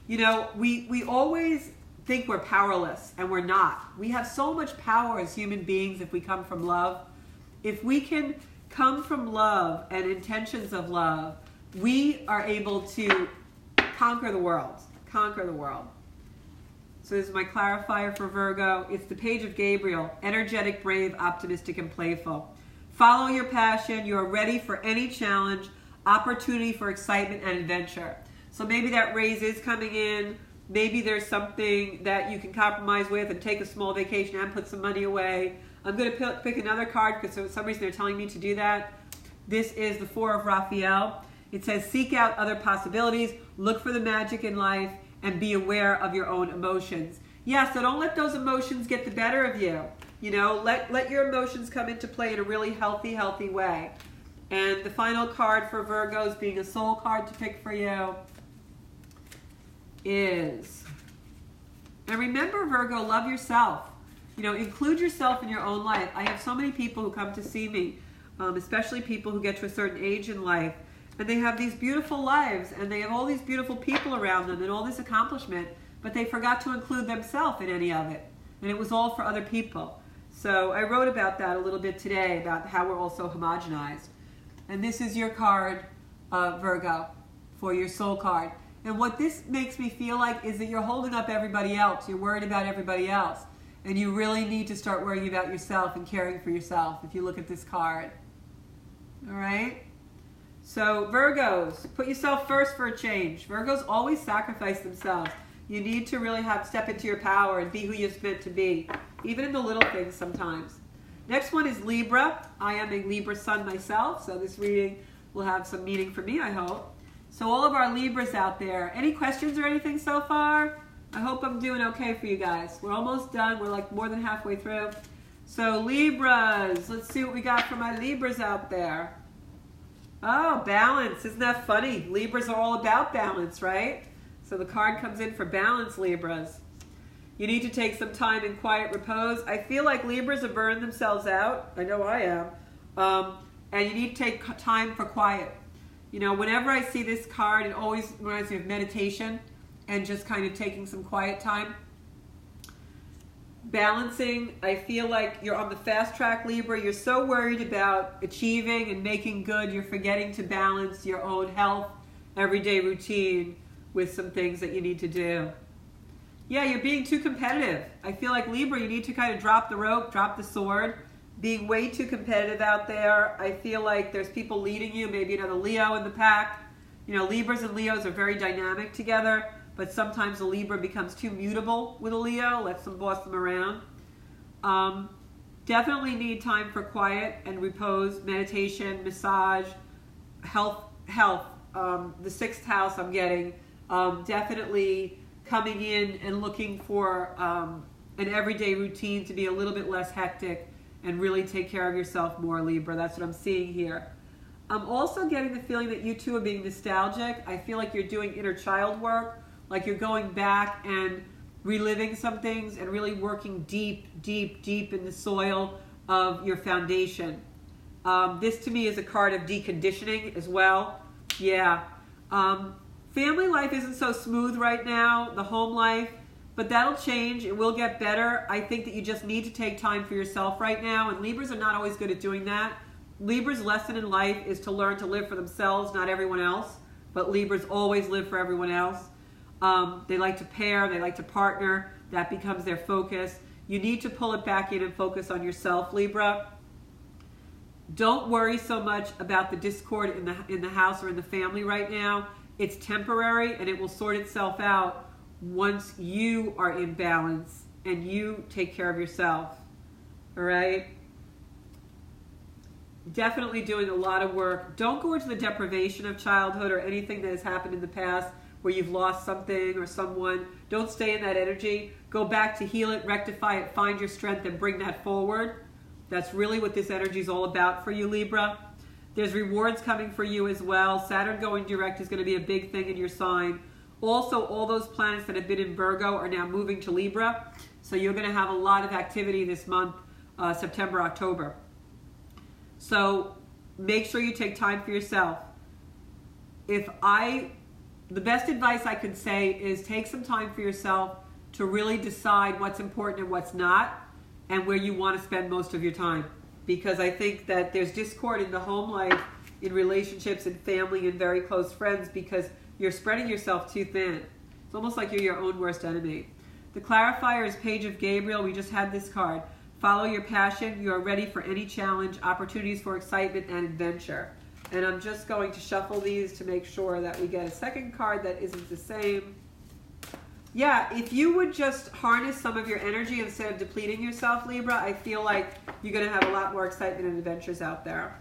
You know, we always think we're powerless, and we're not. We have so much power as human beings if we come from love. If we can come from love and intentions of love, we are able to conquer the world. Conquer the world. So this is my clarifier for Virgo. It's the page of Gabriel. Energetic, brave, optimistic, and playful. Follow your passion. You are ready for any challenge, opportunity for excitement and adventure. So maybe that raise is coming in. Maybe there's something that you can compromise with and take a small vacation and put some money away. I'm going to pick another card because for some reason they're telling me to do that. This is the Four of Raphael. It says, seek out other possibilities, look for the magic in life, and be aware of your own emotions. Yeah, so don't let those emotions get the better of you. You know, let your emotions come into play in a really healthy way. And the final card for Virgos, being a soul card to pick for you, is, and remember, Virgo, love yourself. You know, include yourself in your own life. I have so many people who come to see me, especially people who get to a certain age in life, and they have these beautiful lives, and they have all these beautiful people around them and all this accomplishment, but they forgot to include themselves in any of it. And it was all for other people. So I wrote about that a little bit today, about how we're all so homogenized. And this is your card, Virgo, for your soul card. And what this makes me feel like is that you're holding up everybody else. You're worried about everybody else. And you really need to start worrying about yourself and caring for yourself if you look at this card. All right? So Virgos, put yourself first for a change. Virgos always sacrifice themselves. You need to really step into your power and be who you're meant to be, even in the little things sometimes. Next one is Libra. I am a Libra sun myself, so this reading will have some meaning for me, I hope. So all of our Libras out there, any questions or anything so far? I hope I'm doing okay for you guys. We're almost done. We're like more than halfway through. So Libras, let's see what we got for my Libras out there. Oh, balance. Isn't that funny? Libras are all about balance, right? So the card comes in for balance, Libras. You need to take some time in quiet repose. I feel like Libras have burned themselves out. I know I am. And you need to take time for quiet. You know, whenever I see this card, it always reminds me of meditation and just kind of taking some quiet time. Balancing, I feel like you're on the fast track, Libra. You're so worried about achieving and making good, you're forgetting to balance your own health, everyday routine with some things that you need to do. Yeah, you're being too competitive. I feel like Libra, you need to kind of drop the rope, drop the sword. Being way too competitive out there. I feel like there's people leading you, maybe another Leo in the pack. You know, Libras and Leos are very dynamic together, but sometimes a Libra becomes too mutable with a Leo, lets them boss them around. Definitely need time for quiet and repose, meditation, massage, health. The sixth house I'm getting. Definitely coming in and looking for an everyday routine to be a little bit less hectic and really take care of yourself more, Libra. That's what I'm seeing here. I'm also getting the feeling that you two are being nostalgic. I feel like you're doing inner child work, like you're going back and reliving some things and really working deep in the soil of your foundation. This to me is a card of deconditioning as well. Yeah. Family life isn't so smooth right now, the home life. But that'll change. It will get better. I think that you just need to take time for yourself right now. And Libras are not always good at doing that. Libras' lesson in life is to learn to live for themselves, not everyone else. But Libras always live for everyone else. They like to pair. They like to partner. That becomes their focus. You need to pull it back in and focus on yourself, Libra. Don't worry so much about the discord in the house or in the family right now. It's temporary and it will sort itself out once you are in balance and you take care of yourself. All right? Definitely doing a lot of work. Don't go into the deprivation of childhood or anything that has happened in the past where you've lost something or someone. Don't stay in that energy. Go back to heal it, rectify it, find your strength, and bring that forward. That's really what this energy is all about for you, Libra. There's rewards coming for you as well. Saturn going direct is going to be a big thing in your sign. Also, all those planets that have been in Virgo are now moving to Libra. So you're going to have a lot of activity this month, September, October. So make sure you take time for yourself. The best advice I could say is take some time for yourself to really decide what's important and what's not, and where you want to spend most of your time. Because I think that there's discord in the home life, in relationships and family and very close friends, because you're spreading yourself too thin. It's almost like you're your own worst enemy. The clarifier is Page of Gabriel. We just had this card. Follow your passion. You are ready for any challenge, opportunities for excitement and adventure. And I'm just going to shuffle these to make sure that we get a second card that isn't the same. Yeah, if you would just harness some of your energy instead of depleting yourself, Libra, I feel like you're going to have a lot more excitement and adventures out there.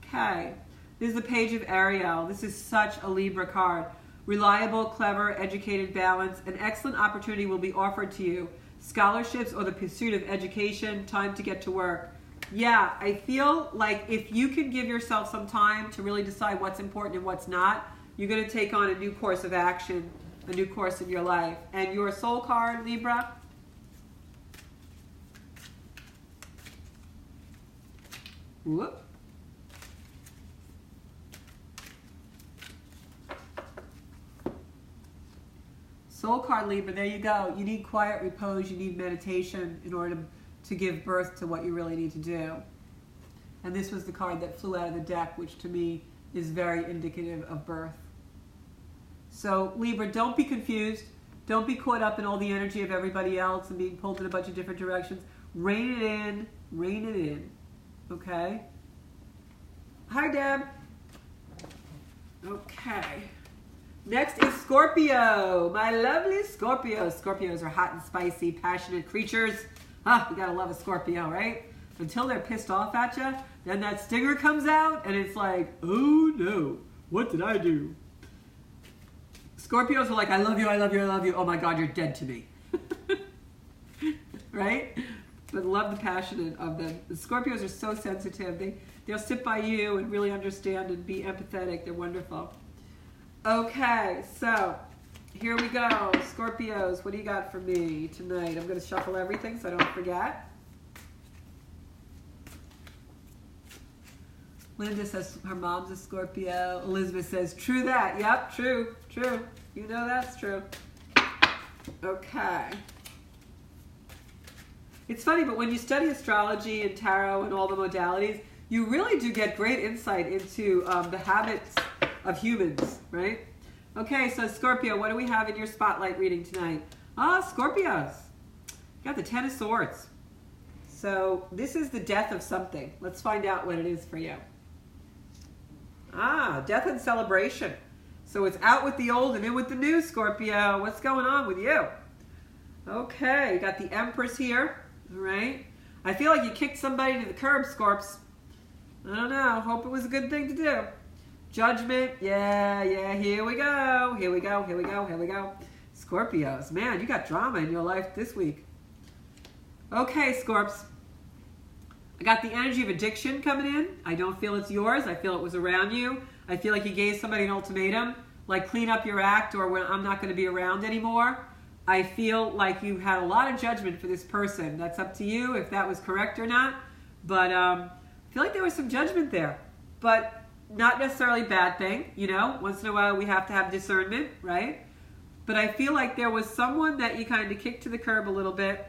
Okay. This is the Page of Ariel. This is such a Libra card. Reliable, clever, educated, balanced. An excellent opportunity will be offered to you. Scholarships or the pursuit of education. Time to get to work. Yeah, I feel like if you can give yourself some time to really decide what's important and what's not, you're going to take on a new course of action, a new course in your life. And your soul card, Libra. Whoop. Soul card, Libra, there you go. You need quiet repose, you need meditation in order to give birth to what you really need to do. And this was the card that flew out of the deck, which to me is very indicative of birth. So Libra, don't be confused. Don't be caught up in all the energy of everybody else and being pulled in a bunch of different directions. Rein it in. Rein it in. Okay? Hi, Deb. Okay. Next is Scorpio. My lovely Scorpio. Scorpios are hot and spicy, passionate creatures. You gotta love a Scorpio, right? Until they're pissed off at you, then that stinger comes out and it's like, oh no, what did I do? Scorpios are like, I love you, I love you, I love you. Oh my God, you're dead to me. Right? But love the passion of them. The Scorpios are so sensitive. They'll sit by you and really understand and be empathetic. They're wonderful. Okay, so here we go. Scorpios, what do you got for me tonight? I'm going to shuffle everything so I don't forget. Linda says her mom's a Scorpio. Elizabeth says, true that. Yep, true, true. You know that's true. Okay. It's funny, but when you study astrology and tarot and all the modalities, you really do get great insight into the habits of humans, right? Okay, so Scorpio, what do we have in your spotlight reading tonight? Scorpios. You got the Ten of Swords. So this is the death of something. Let's find out what it is for you. Death and celebration. So it's out with the old and in with the new, Scorpio. What's going on with you? Okay, you got the Empress here. All right. I feel like you kicked somebody to the curb, Scorps. I don't know. Hope it was a good thing to do. Judgment. Yeah, here we go. Here we go, here we go, here we go. Scorpios. Man, you got drama in your life this week. Okay, Scorps. I got the energy of addiction coming in. I don't feel it's yours. I feel it was around you. I feel like you gave somebody an ultimatum, like clean up your act or when I'm not going to be around anymore. I feel like you had a lot of judgment for this person. That's up to you if that was correct or not. But I feel like there was some judgment there. But not necessarily a bad thing, you know. Once in a while we have to have discernment, right? But I feel like there was someone that you kind of kicked to the curb a little bit.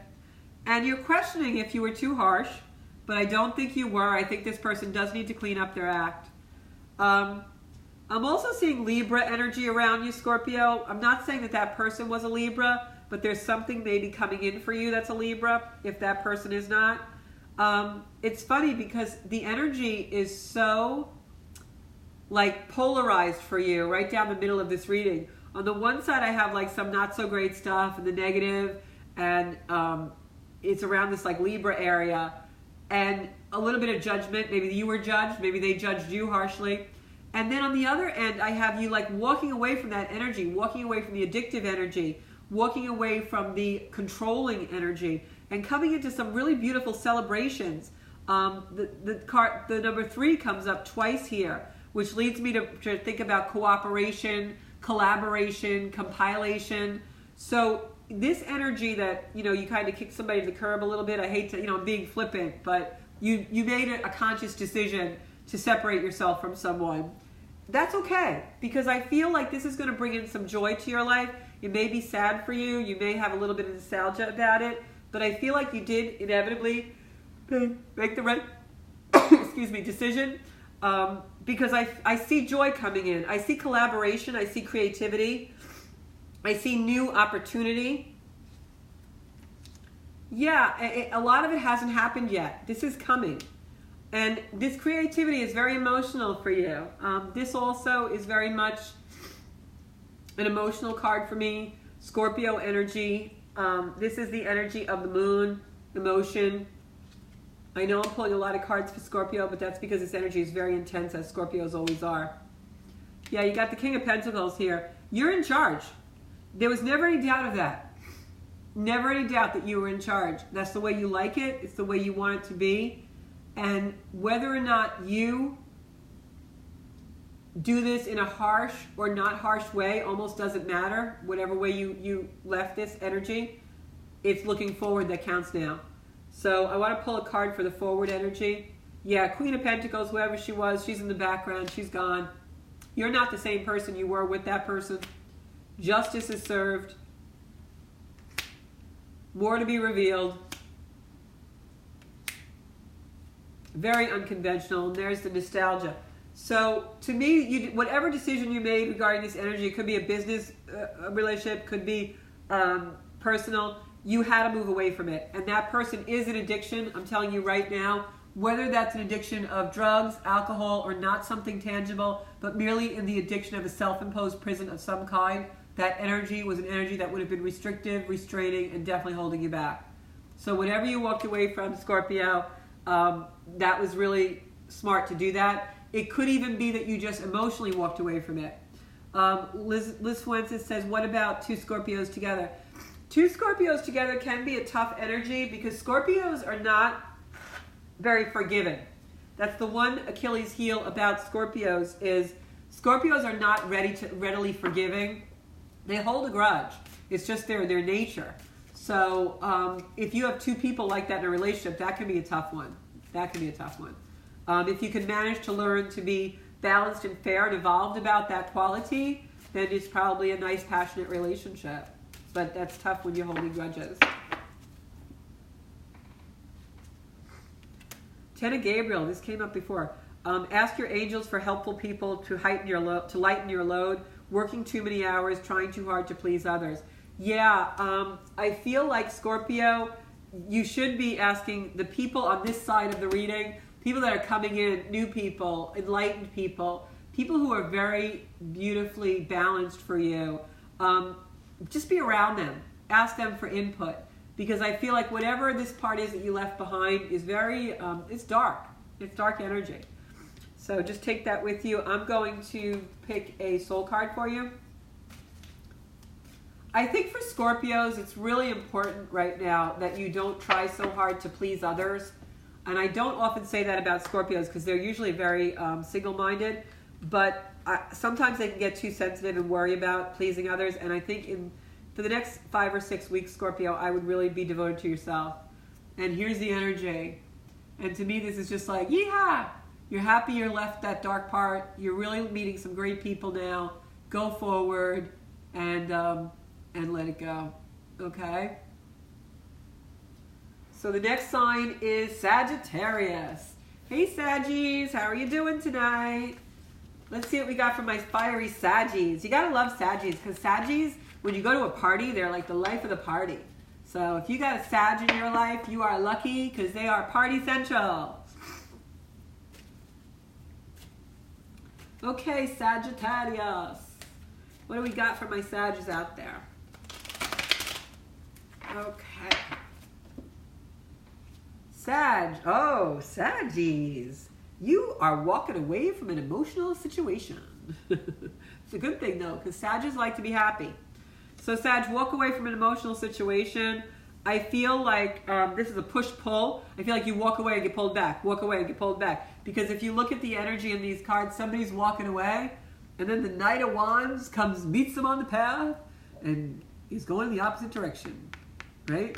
And you're questioning if you were too harsh. But I don't think you were. I think this person does need to clean up their act. I'm also seeing Libra energy around you, Scorpio. I'm not saying that that person was a Libra, but there's something maybe coming in for you that's a Libra, if that person is not. It's funny because the energy is so like polarized for you right down the middle of this reading. On the one side, I have like some not so great stuff and the negative, and it's around this like Libra area. And a little bit of judgment. Maybe you were judged. Maybe they judged you harshly. And then on the other end, I have you like walking away from that energy, walking away from the addictive energy, walking away from the controlling energy, and coming into some really beautiful celebrations. The number 3 comes up twice here, which leads me to think about cooperation, collaboration, compilation. So this energy that, you know, you kind of kick somebody to the curb a little bit. I hate to, you know, I'm being flippant, but you made a conscious decision to separate yourself from someone. That's okay, because I feel like this is going to bring in some joy to your life. It may be sad for you. You may have a little bit of nostalgia about it, but I feel like you did inevitably make the right decision, because I see joy coming in. I see collaboration. I see creativity. I see new opportunity. Yeah, a lot of it hasn't happened yet. This is coming. And this creativity is very emotional for you. This also is very much an emotional card for me. Scorpio energy. This is the energy of the moon, emotion. I know I'm pulling a lot of cards for Scorpio, but that's because this energy is very intense, as Scorpios always are. Yeah, you got the King of Pentacles here. You're in charge. There was never any doubt of that. Never any doubt that you were in charge. That's the way you like it. It's the way you want it to be. And whether or not you do this in a harsh or not harsh way almost doesn't matter. Whatever way you left this energy, it's looking forward that counts now. So I want to pull a card for the forward energy. Yeah, Queen of Pentacles, whoever she was, she's in the background. She's gone. You're not the same person you were with that person. Justice is served. More to be revealed. Very unconventional. And there's the nostalgia. So to me, whatever decision you made regarding this energy, it could be a business relationship, could be personal, you had to move away from it. And that person is an addiction, I'm telling you right now, whether that's an addiction of drugs, alcohol, or not something tangible, but merely in the addiction of a self-imposed prison of some kind, that energy was an energy that would have been restrictive, restraining, and definitely holding you back. So whatever you walked away from, Scorpio, that was really smart to do that. It could even be that you just emotionally walked away from it. Liz Fuentes says, what about two Scorpios together? Two Scorpios together can be a tough energy because Scorpios are not very forgiving. That's the one Achilles heel about Scorpios is Scorpios are not readily forgiving. They hold a grudge. It's just their nature. So if you have two people like that in a relationship, that can be a tough one. That can be a tough one. If you can manage to learn to be balanced and fair and evolved about that quality, then it's probably a nice, passionate relationship. But that's tough when you're holding grudges. Ten of Gabriel, this came up before. Ask your angels for helpful people to lighten your load, working too many hours, trying too hard to please others. Yeah, I feel like Scorpio, you should be asking the people on this side of the reading, people that are coming in, new people, enlightened people, people who are very beautifully balanced for you. Just be around them. Ask them for input. Because I feel like whatever this part is that you left behind is very, it's dark. It's dark energy. So just take that with you. I'm going to pick a soul card for you. I think for Scorpios, it's really important right now that you don't try so hard to please others. And I don't often say that about Scorpios because they're usually very single-minded. But sometimes they can get too sensitive and worry about pleasing others. And I think for the next 5 or 6 weeks, Scorpio, I would really be devoted to yourself. And here's the energy. And to me, this is just like, yeehaw! You're happy you left that dark part. You're really meeting some great people now. Go forward and let it go. Okay? So the next sign is Sagittarius. Hey Saggies, how are you doing tonight? Let's see what we got from my fiery Saggies. You gotta love Saggies because Saggies, when you go to a party, they're like the life of the party. So if you got a Sag in your life, you are lucky because they are party central. Okay, Sagittarius. What do we got for my Saggies out there? Okay. Sag. Oh, Saggies. You are walking away from an emotional situation. It's a good thing though, because Saggies like to be happy. So Sag, walk away from an emotional situation. I feel like this is a push-pull. I feel like you walk away and get pulled back. Walk away and get pulled back. Because if you look at the energy in these cards, somebody's walking away, and then the Knight of Wands comes, meets them on the path, and he's going in the opposite direction. Right?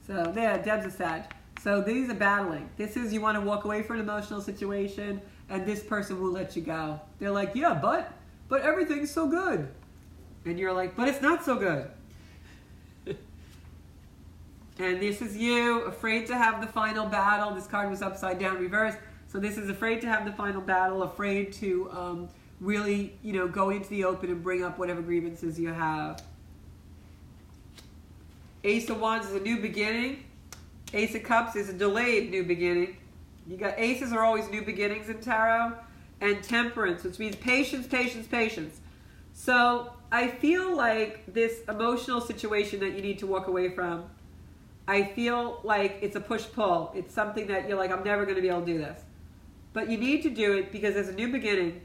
So there, Deb's a Sag. So these are battling. This is you want to walk away from an emotional situation, and this person will let you go. They're like, yeah, but everything's so good. And you're like, but it's not so good. And this is you, afraid to have the final battle. This card was upside down, reversed. So this is afraid to have the final battle, afraid to really, go into the open and bring up whatever grievances you have. Ace of Wands is a new beginning. Ace of Cups is a delayed new beginning. You got aces are always new beginnings in tarot. And Temperance, which means patience, patience, patience. So I feel like this emotional situation that you need to walk away from, I feel like it's a push-pull. It's something that you're like, I'm never going to be able to do this. But you need to do it because there's a new beginning,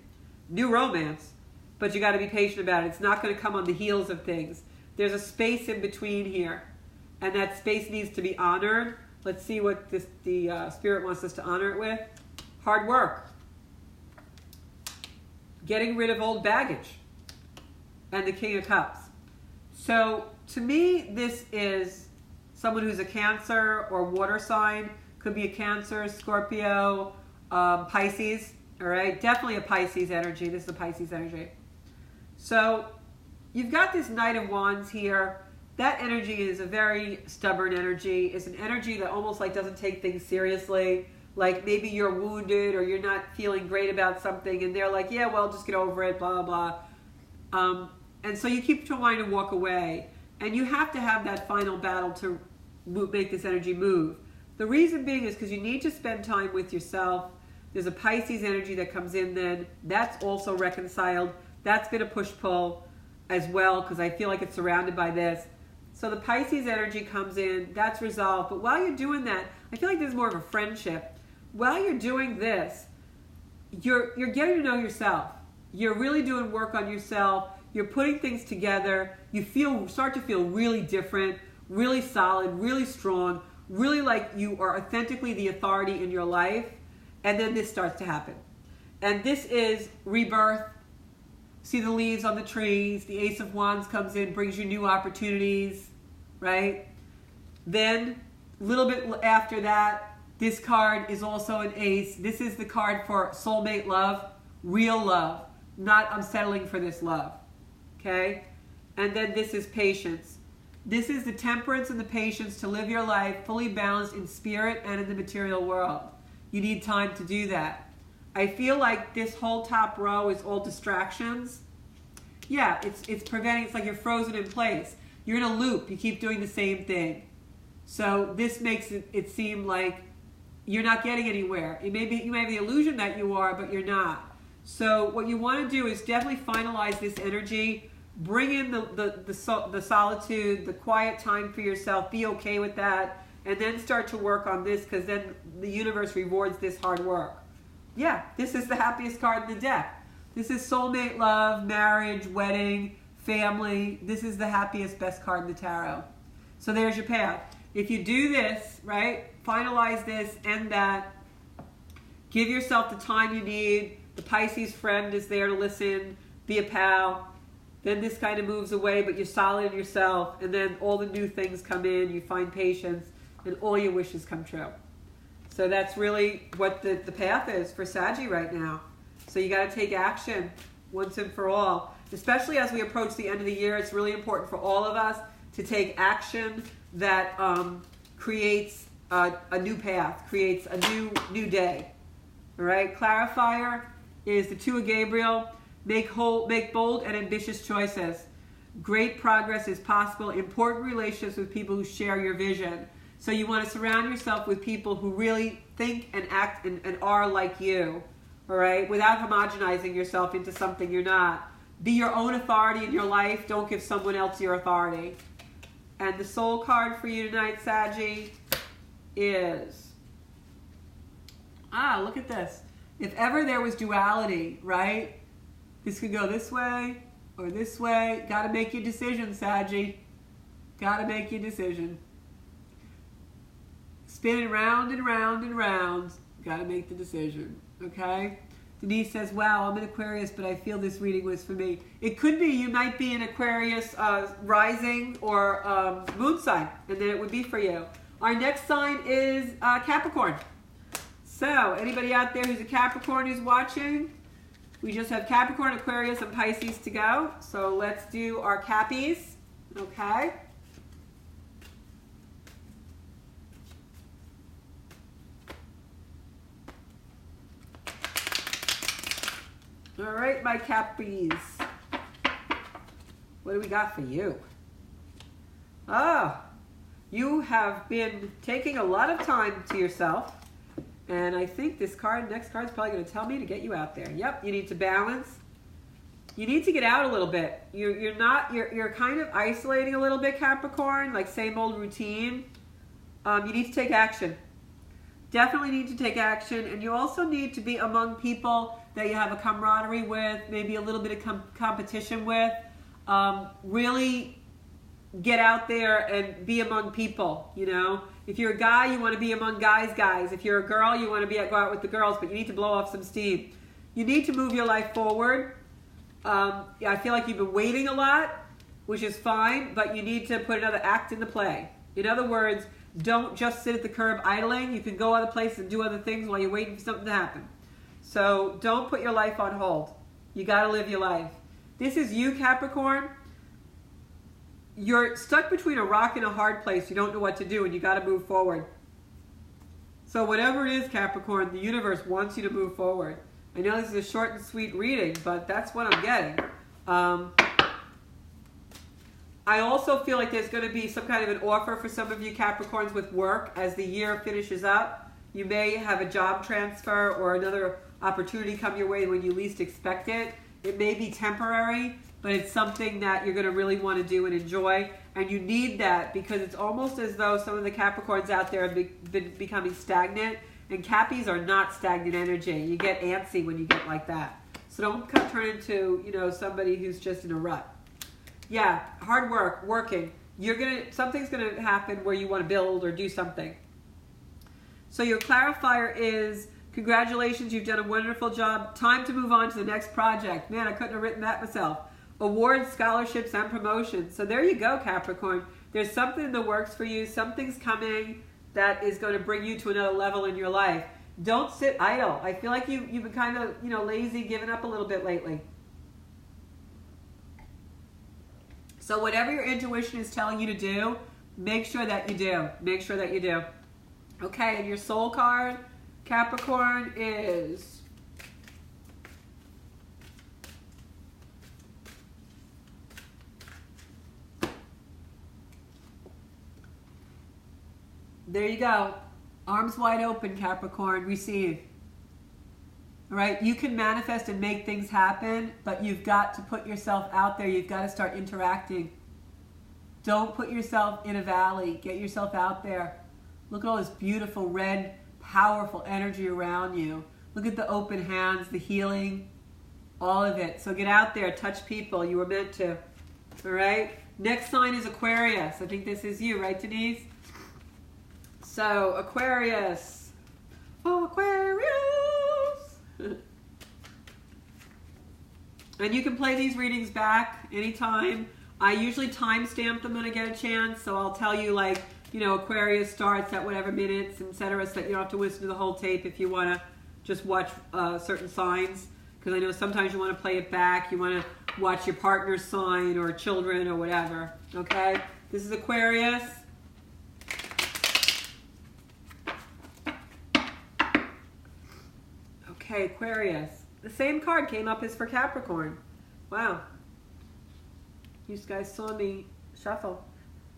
new romance, but you got to be patient about it. It's not going to come on the heels of things. There's a space in between here, and that space needs to be honored. Let's see what the Spirit wants us to honor it with. Hard work. Getting rid of old baggage. And the King of Cups. So, to me, this is someone who's a Cancer or water sign. Could be a Cancer, Scorpio, Pisces. All right, definitely a Pisces energy. This is a Pisces energy. So, you've got this Knight of Wands here. That energy is a very stubborn energy. It's an energy that almost like doesn't take things seriously. Like maybe you're wounded or you're not feeling great about something and they're like, yeah, well, just get over it, blah, blah, blah. And so you keep trying to walk away. And you have to have that final battle to make this energy move. The reason being is because you need to spend time with yourself. There's a Pisces energy that comes in then. That's also reconciled. That's been a push-pull as well because I feel like it's surrounded by this. So the Pisces energy comes in. That's resolved. But while you're doing that, I feel like there's more of a friendship. While you're doing this, you're getting to know yourself. You're really doing work on yourself. You're putting things together. You start to feel really different, really solid, really strong, really like you are authentically the authority in your life. And then this starts to happen. And this is rebirth. See the leaves on the trees. The Ace of Wands comes in, brings you new opportunities, right? Then, a little bit after that, this card is also an ace. This is the card for soulmate love, real love, not I'm settling for this love, okay? And then this is patience. This is the temperance and the patience to live your life fully balanced in spirit and in the material world. You need time to do that. I feel like this whole top row is all distractions. Yeah, it's preventing, it's like you're frozen in place. You're in a loop. You keep doing the same thing. So this makes it seem like you're not getting anywhere. You may have the illusion that you are, but you're not. So what you want to do is definitely finalize this energy. Bring in the solitude, the quiet time for yourself. Be okay with that. And then start to work on this because then the universe rewards this hard work. Yeah, this is the happiest card in the deck. This is soulmate love, marriage, wedding, family. This is the happiest, best card in the tarot. So there's your path. If you do this, right, finalize this and that, give yourself the time you need. The Pisces friend is there to listen, be a pal. Then this kind of moves away, but you're solid in yourself. And then all the new things come in, you find patience, and all your wishes come true. So that's really what the path is for Saggy right now. So you got to take action once and for all. Especially as we approach the end of the year, it's really important for all of us to take action that creates a new path, creates a new day. All right, clarifier is the Two of Gabriel. Make bold and ambitious choices. Great progress is possible. Important relationships with people who share your vision. So you want to surround yourself with people who really think and act and are like you, all right? Without homogenizing yourself into something you're not. Be your own authority in your life. Don't give someone else your authority. And the soul card for you tonight, Saggy, is... look at this. If ever there was duality, right? This could go this way or this way. Got to make your decision, Saggy. Got to make your decision. Spinning round and round and round. Got to make the decision, okay? Denise says, wow, I'm an Aquarius, but I feel this reading was for me. It could be. You might be an Aquarius rising or moon sign, and then it would be for you. Our next sign is Capricorn. So, anybody out there who's a Capricorn who's watching? We just have Capricorn, Aquarius, and Pisces to go. So let's do our Cappies, okay? All right, my Cappies. What do we got for you? You have been taking a lot of time to yourself. And I think this next card is probably going to tell me to get you out there. Yep, you need to balance. You need to get out a little bit. You're kind of isolating a little bit, Capricorn, like same old routine. You need to take action. Definitely need to take action. And you also need to be among people that you have a camaraderie with, maybe a little bit of competition with. Really get out there and be among people, you know. If you're a guy, you want to be among guys. If you're a girl, you want to go out with the girls, but you need to blow off some steam. You need to move your life forward. I feel like you've been waiting a lot, which is fine, but you need to put another act in the play. In other words, don't just sit at the curb idling. You can go other places and do other things while you're waiting for something to happen. So don't put your life on hold. You got to live your life. This is you, Capricorn. You're stuck between a rock and a hard place. You don't know what to do, and you got to move forward. So whatever it is, Capricorn, the universe wants you to move forward. I know this is a short and sweet reading, but that's what I'm getting. I I also feel like there's going to be some kind of an offer for some of you Capricorns with work as the year finishes up. You may have a job transfer or another opportunity come your way when you least expect it. It may be temporary, but it's something that you're going to really want to do and enjoy. And you need that because it's almost as though some of the Capricorns out there have been becoming stagnant. And Cappies are not stagnant energy. You get antsy when you get like that. So don't turn into, you know, somebody who's just in a rut. Yeah, hard work, working. Something's gonna happen where you want to build or do something. So your clarifier is, congratulations, you've done a wonderful job. Time to move on to the next project. Man, I couldn't have written that myself. Awards, scholarships, and promotions. So there you go, Capricorn. There's something in the works for you. Something's coming that is going to bring you to another level in your life. Don't sit idle. I feel like you've been kind of, you know, lazy, giving up a little bit lately. So whatever your intuition is telling you to do, make sure that you do. Make sure that you do. Okay, and your soul card, Capricorn, is there you go. Arms wide open, Capricorn. Receive. All right, you can manifest and make things happen, but you've got to put yourself out there. You've got to start interacting. Don't put yourself in a valley. Get yourself out there. Look at all this beautiful, red, powerful energy around you. Look at the open hands, the healing, all of it. So get out there, touch people. You were meant to. All right? Next sign is Aquarius. I think this is you, right, Denise? So, Aquarius. Oh, Aquarius. And you can play these readings back anytime. I usually timestamp them when I get a chance, so I'll tell you, like, you know, Aquarius starts at whatever minutes, etc., so that you don't have to listen to the whole tape if you want to just watch certain signs. Because I know sometimes you want to play it back, you want to watch your partner's sign or children or whatever. Okay? This is Aquarius. Okay, Aquarius. The same card came up as for Capricorn. Wow. You guys saw me shuffle.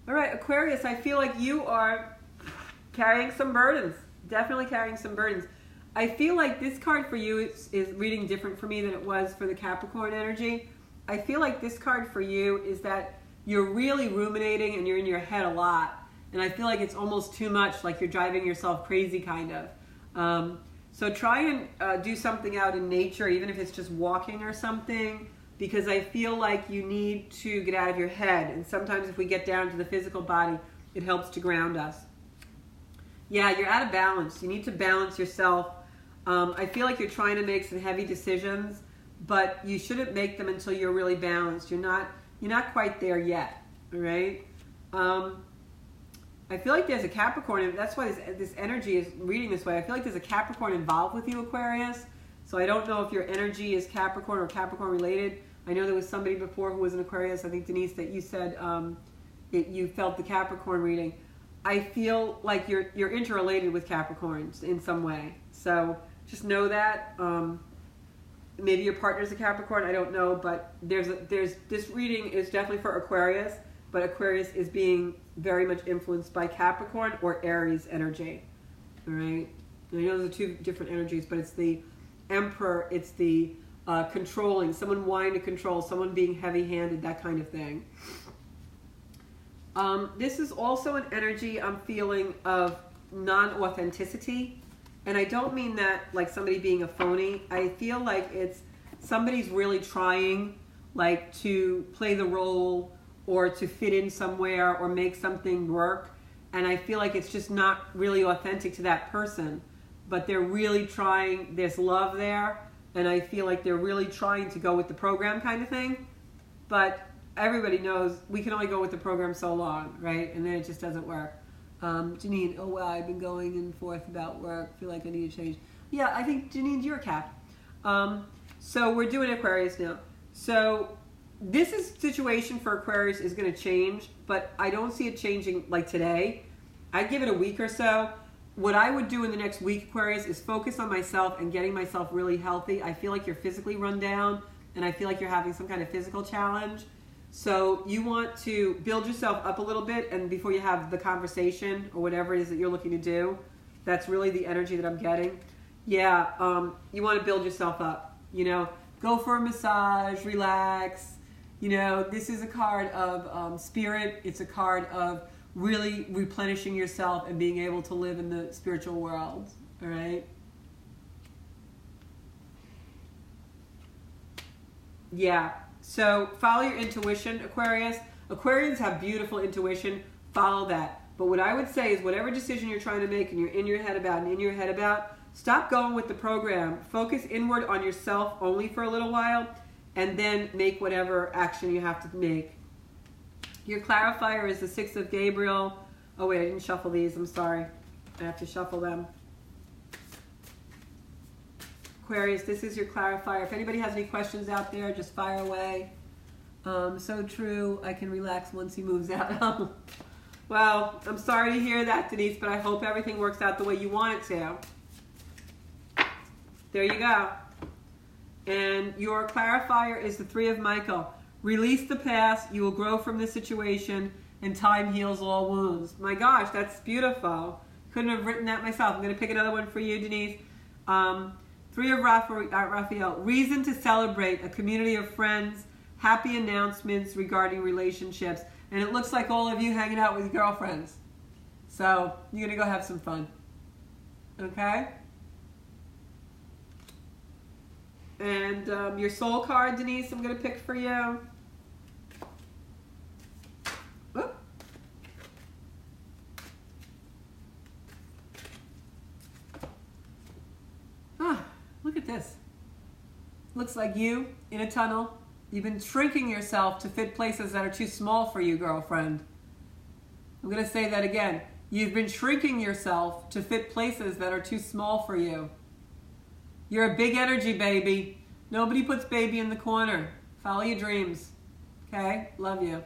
All right, Aquarius, I feel like you are carrying some burdens. Definitely carrying some burdens. I feel like this card for you is reading different for me than it was for the Capricorn energy. I feel like this card for you is that you're really ruminating and you're in your head a lot. And I feel like it's almost too much, like you're driving yourself crazy, kind of. So try and do something out in nature, even if it's just walking or something, because I feel like you need to get out of your head. And sometimes if we get down to the physical body, it helps to ground us. Yeah, you're out of balance. You need to balance yourself. I feel like you're trying to make some heavy decisions, but you shouldn't make them until you're really balanced. You're not quite there yet, all right? I feel like there's a Capricorn, and that's why this energy is reading this way. I feel like there's a Capricorn involved with you, Aquarius. So I don't know if your energy is Capricorn or Capricorn related. I know there was somebody before who was an Aquarius, I think Denise, that you said you felt the Capricorn reading. I feel like you're interrelated with Capricorns in some way. So just know that. Maybe your partner's a Capricorn, I don't know, but this reading is definitely for Aquarius, but Aquarius is being very much influenced by Capricorn or Aries energy. All right? And I know those are two different energies, but it's the Emperor, it's the controlling, someone wanting to control, someone being heavy-handed, that kind of thing. This is also an energy I'm feeling of non-authenticity. And I don't mean that like somebody being a phony. I feel like it's somebody's really trying like to play the role or to fit in somewhere or make something work. And I feel like it's just not really authentic to that person. But they're really trying, there's love there. And I feel like they're really trying to go with the program kind of thing. But everybody knows we can only go with the program so long, right? And then it just doesn't work. Janine, oh wow, I've been going and forth about work. Feel like I need to change. Yeah, I think Janine's your Cap. So we're doing Aquarius now. So this situation for Aquarius is going to change, but I don't see it changing like today. I'd give it a week or so. What I would do in the next week, Aquarius, is focus on myself and getting myself really healthy. I feel like you're physically run down, and I feel like you're having some kind of physical challenge. So you want to build yourself up a little bit, and before you have the conversation or whatever it is that you're looking to do, that's really the energy that I'm getting. Yeah, you want to build yourself up. You know, go for a massage, relax. You know, this is a card of spirit. It's a card of really replenishing yourself and being able to live in the spiritual world. All right. Yeah. So follow your intuition, Aquarius. Aquarians have beautiful intuition. Follow that. But what I would say is whatever decision you're trying to make and you're in your head about, stop going with the program. Focus inward on yourself only for a little while, and then make whatever action you have to make. Your clarifier is the 6 of Gabriel. Oh wait, I didn't shuffle these. I'm sorry. I have to shuffle them. Aquarius, this is your clarifier. If anybody has any questions out there, just fire away. So true. I can relax once he moves out. Well, I'm sorry to hear that, Denise, but I hope everything works out the way you want it to. There you go. And your clarifier is the 3 of Michael. Release the past. You will grow from this situation, and time heals all wounds. My gosh, that's beautiful. Couldn't have written that myself. I'm going to pick another one for you, Denise. 3 of Raphael. Reason to celebrate. A community of friends. Happy announcements regarding relationships. And it looks like all of you hanging out with your girlfriends. So you're going to go have some fun. Okay? And your soul card, Denise, I'm going to pick for you. Whoop. Ah, look at this. Looks like you in a tunnel. You've been shrinking yourself to fit places that are too small for you, girlfriend. I'm going to say that again. You've been shrinking yourself to fit places that are too small for you. You're a big energy, baby. Nobody puts baby in the corner. Follow your dreams. Okay? Love you.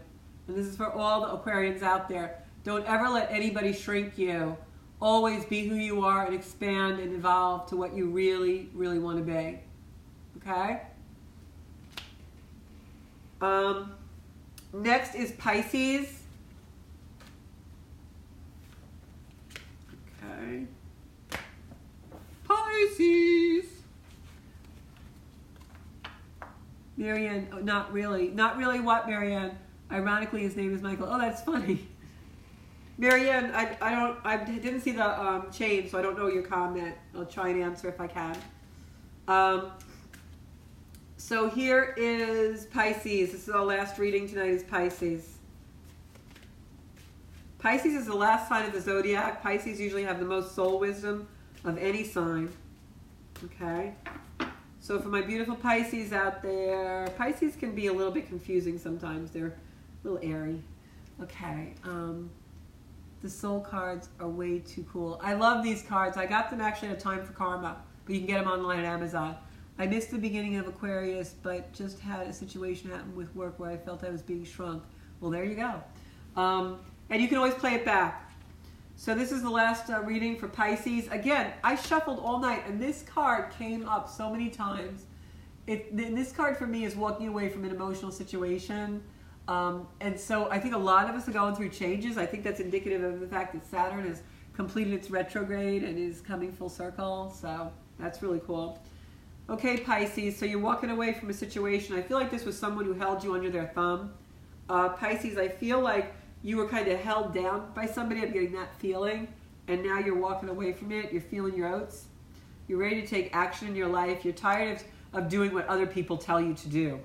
And this is for all the Aquarians out there. Don't ever let anybody shrink you. Always be who you are and expand and evolve to what you really, really want to be. Okay? Next is Pisces. Okay. Pisces. Marianne, oh, not really. Not really what, Marianne? Ironically, his name is Michael. Oh, that's funny. Marianne, I didn't see the chain, so I don't know your comment. I'll try and answer if I can. So here is Pisces. This is our last reading tonight is Pisces. Pisces is the last sign of the Zodiac. Pisces usually have the most soul wisdom of any sign. Okay? So for my beautiful Pisces out there, Pisces can be a little bit confusing sometimes. They're a little airy. Okay. The soul cards are way too cool. I love these cards. I got them actually at a Time for Karma, but you can get them online at Amazon. I missed the beginning of Aquarius, but just had a situation happen with work where I felt I was being shrunk. Well, there you go. And you can always play it back. So this is the last reading for Pisces. Again, I shuffled all night, and this card came up so many times. This card for me is walking away from an emotional situation. And so I think a lot of us are going through changes. I think that's indicative of the fact that Saturn has completed its retrograde and is coming full circle. So that's really cool. Okay, Pisces, so you're walking away from a situation. I feel like this was someone who held you under their thumb. Pisces, I feel like you were kind of held down by somebody. I'm getting that feeling. And now you're walking away from it. You're feeling your oats. You're ready to take action in your life. You're tired of doing what other people tell you to do.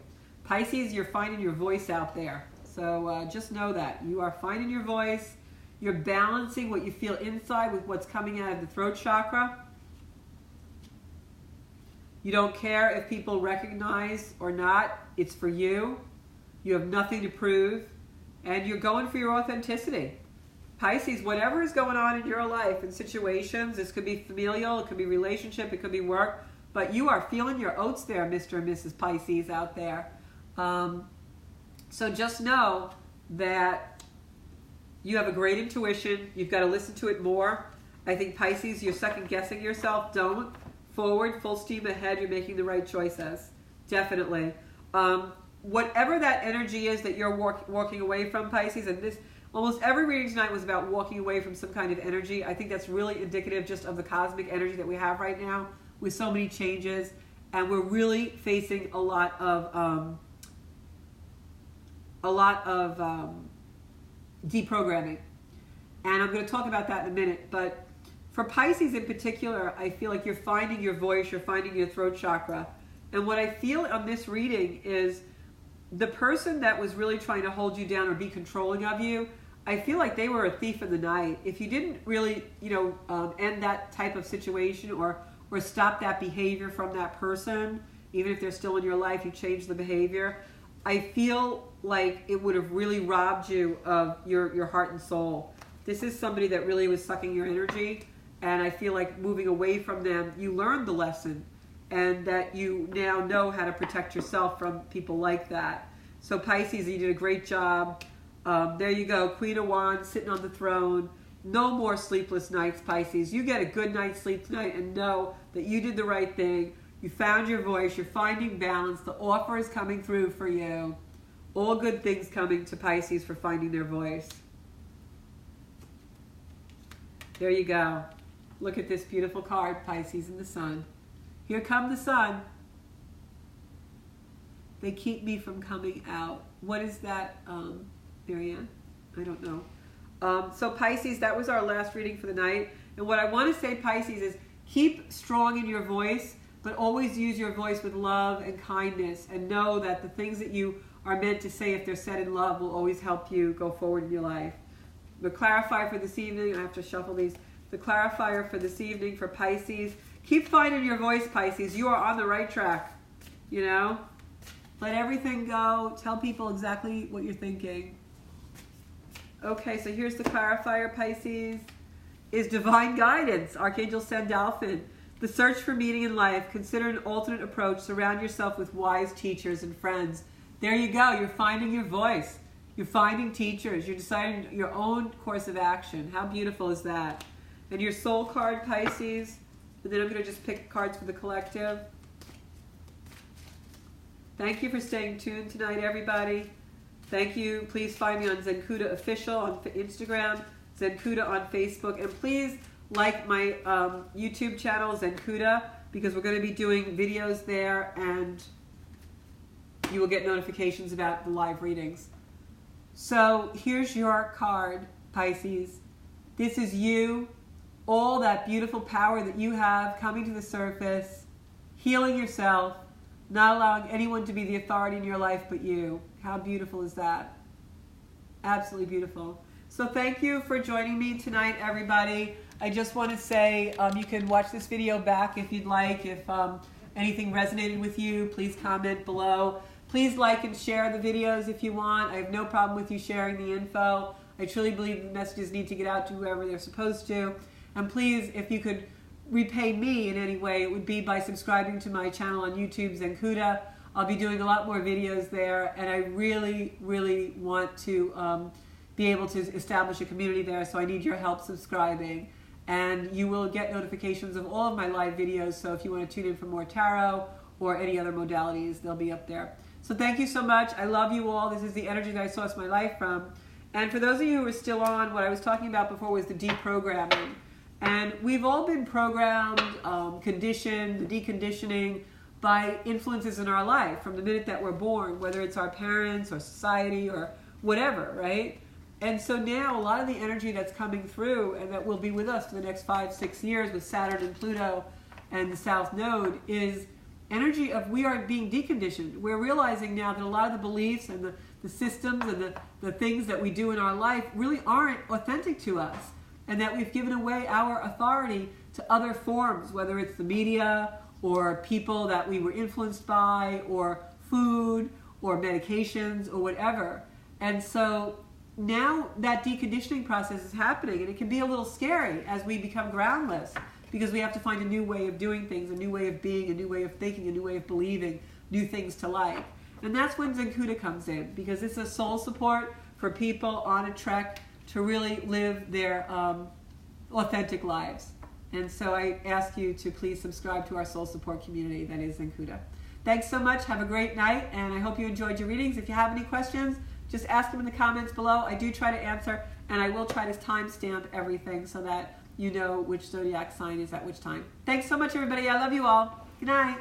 Pisces, you're finding your voice out there. So just know that. You are finding your voice. You're balancing what you feel inside with what's coming out of the throat chakra. You don't care if people recognize or not. It's for you. You have nothing to prove. And you're going for your authenticity. Pisces, whatever is going on in your life and situations, this could be familial, it could be relationship, it could be work, but you are feeling your oats there, Mr. and Mrs. Pisces out there. So just know that you have a great intuition. You've got to listen to it more. I think Pisces, you're second guessing yourself. Don't. Forward, full steam ahead. You're making the right choices. Definitely. whatever that energy is that you're walking away from, Pisces, and this almost every reading tonight was about walking away from some kind of energy. I think that's really indicative just of the cosmic energy that we have right now with so many changes, and we're really facing a lot of deprogramming. And I'm going to talk about that in a minute, but for Pisces in particular, I feel like you're finding your voice, you're finding your throat chakra. And what I feel on this reading is the person that was really trying to hold you down or be controlling of you, I feel like they were a thief in the night. If you didn't really, end that type of situation or stop that behavior from that person, even if they're still in your life, you change the behavior, I feel like it would have really robbed you of your heart and soul. This is somebody that really was sucking your energy, and I feel like moving away from them, you learned the lesson, and that you now know how to protect yourself from people like that. So Pisces, you did a great job. There you go, Queen of Wands sitting on the throne. No more sleepless nights, Pisces. You get a good night's sleep tonight and know that you did the right thing. You found your voice. You're finding balance. The offer is coming through for you. All good things coming to Pisces for finding their voice. There you go. Look at this beautiful card, Pisces and the sun. Here come the sun. They keep me from coming out. What is that, Marianne? I don't know. So Pisces, that was our last reading for the night. And what I want to say, Pisces, is keep strong in your voice, but always use your voice with love and kindness, and know that the things that you are meant to say, if they're said in love, will always help you go forward in your life. The clarifier for this evening, I have to shuffle these. The clarifier for this evening for Pisces, keep finding your voice, Pisces. You are on the right track, Let everything go. Tell people exactly what you're thinking. Okay, so here's the clarifier, Pisces. Is divine guidance, Archangel Sandalphon. The search for meaning in life. Consider an alternate approach. Surround yourself with wise teachers and friends. There you go. You're finding your voice. You're finding teachers. You're deciding your own course of action. How beautiful is that? And your soul card, Pisces. And then I'm going to just pick cards for the collective. Thank you for staying tuned tonight, everybody. Thank you. Please find me on Zencuda Official on Instagram, Zencuda on Facebook, and please like my YouTube channel, Zencuda, because we're going to be doing videos there, and you will get notifications about the live readings. So here's your card, Pisces. This is you, all that beautiful power that you have coming to the surface, healing yourself, not allowing anyone to be the authority in your life but you. How beautiful is that? Absolutely beautiful. So thank you for joining me tonight, everybody. I just want to say you can watch this video back if you'd like. If anything resonated with you, please comment below. Please like and share the videos if you want. I have no problem with you sharing the info. I truly believe the messages need to get out to whoever they're supposed to. And please, if you could repay me in any way, it would be by subscribing to my channel on YouTube, Zencuda. I'll be doing a lot more videos there, and I really, really want to be able to establish a community there, so I need your help subscribing. And you will get notifications of all of my live videos, so if you want to tune in for more tarot or any other modalities, they'll be up there. So thank you so much. I love you all. This is the energy that I source my life from. And for those of you who are still on, what I was talking about before was the deprogramming. And we've all been programmed, conditioned, the deconditioning by influences in our life from the minute that we're born, whether it's our parents or society or whatever, right? And so now a lot of the energy that's coming through and that will be with us for the next 5-6 years with Saturn and Pluto and the South Node is energy of we are being deconditioned. We're realizing now that a lot of the beliefs and the systems and the things that we do in our life really aren't authentic to us, and that we've given away our authority to other forms, whether it's the media or people that we were influenced by or food or medications or whatever. And so now that deconditioning process is happening, and it can be a little scary as we become groundless, because we have to find a new way of doing things, a new way of being, a new way of thinking, a new way of believing, new things to like. And that's when Zencuda comes in, because it's a soul support for people on a trek to really live their authentic lives. And so I ask you to please subscribe to our soul support community that is Zencuda. Thanks so much. Have a great night, and I hope you enjoyed your readings. If you have any questions, just ask them in the comments below. I do try to answer, and I will try to timestamp everything so that you know which zodiac sign is at which time. Thanks so much, everybody. I love you all. Good night.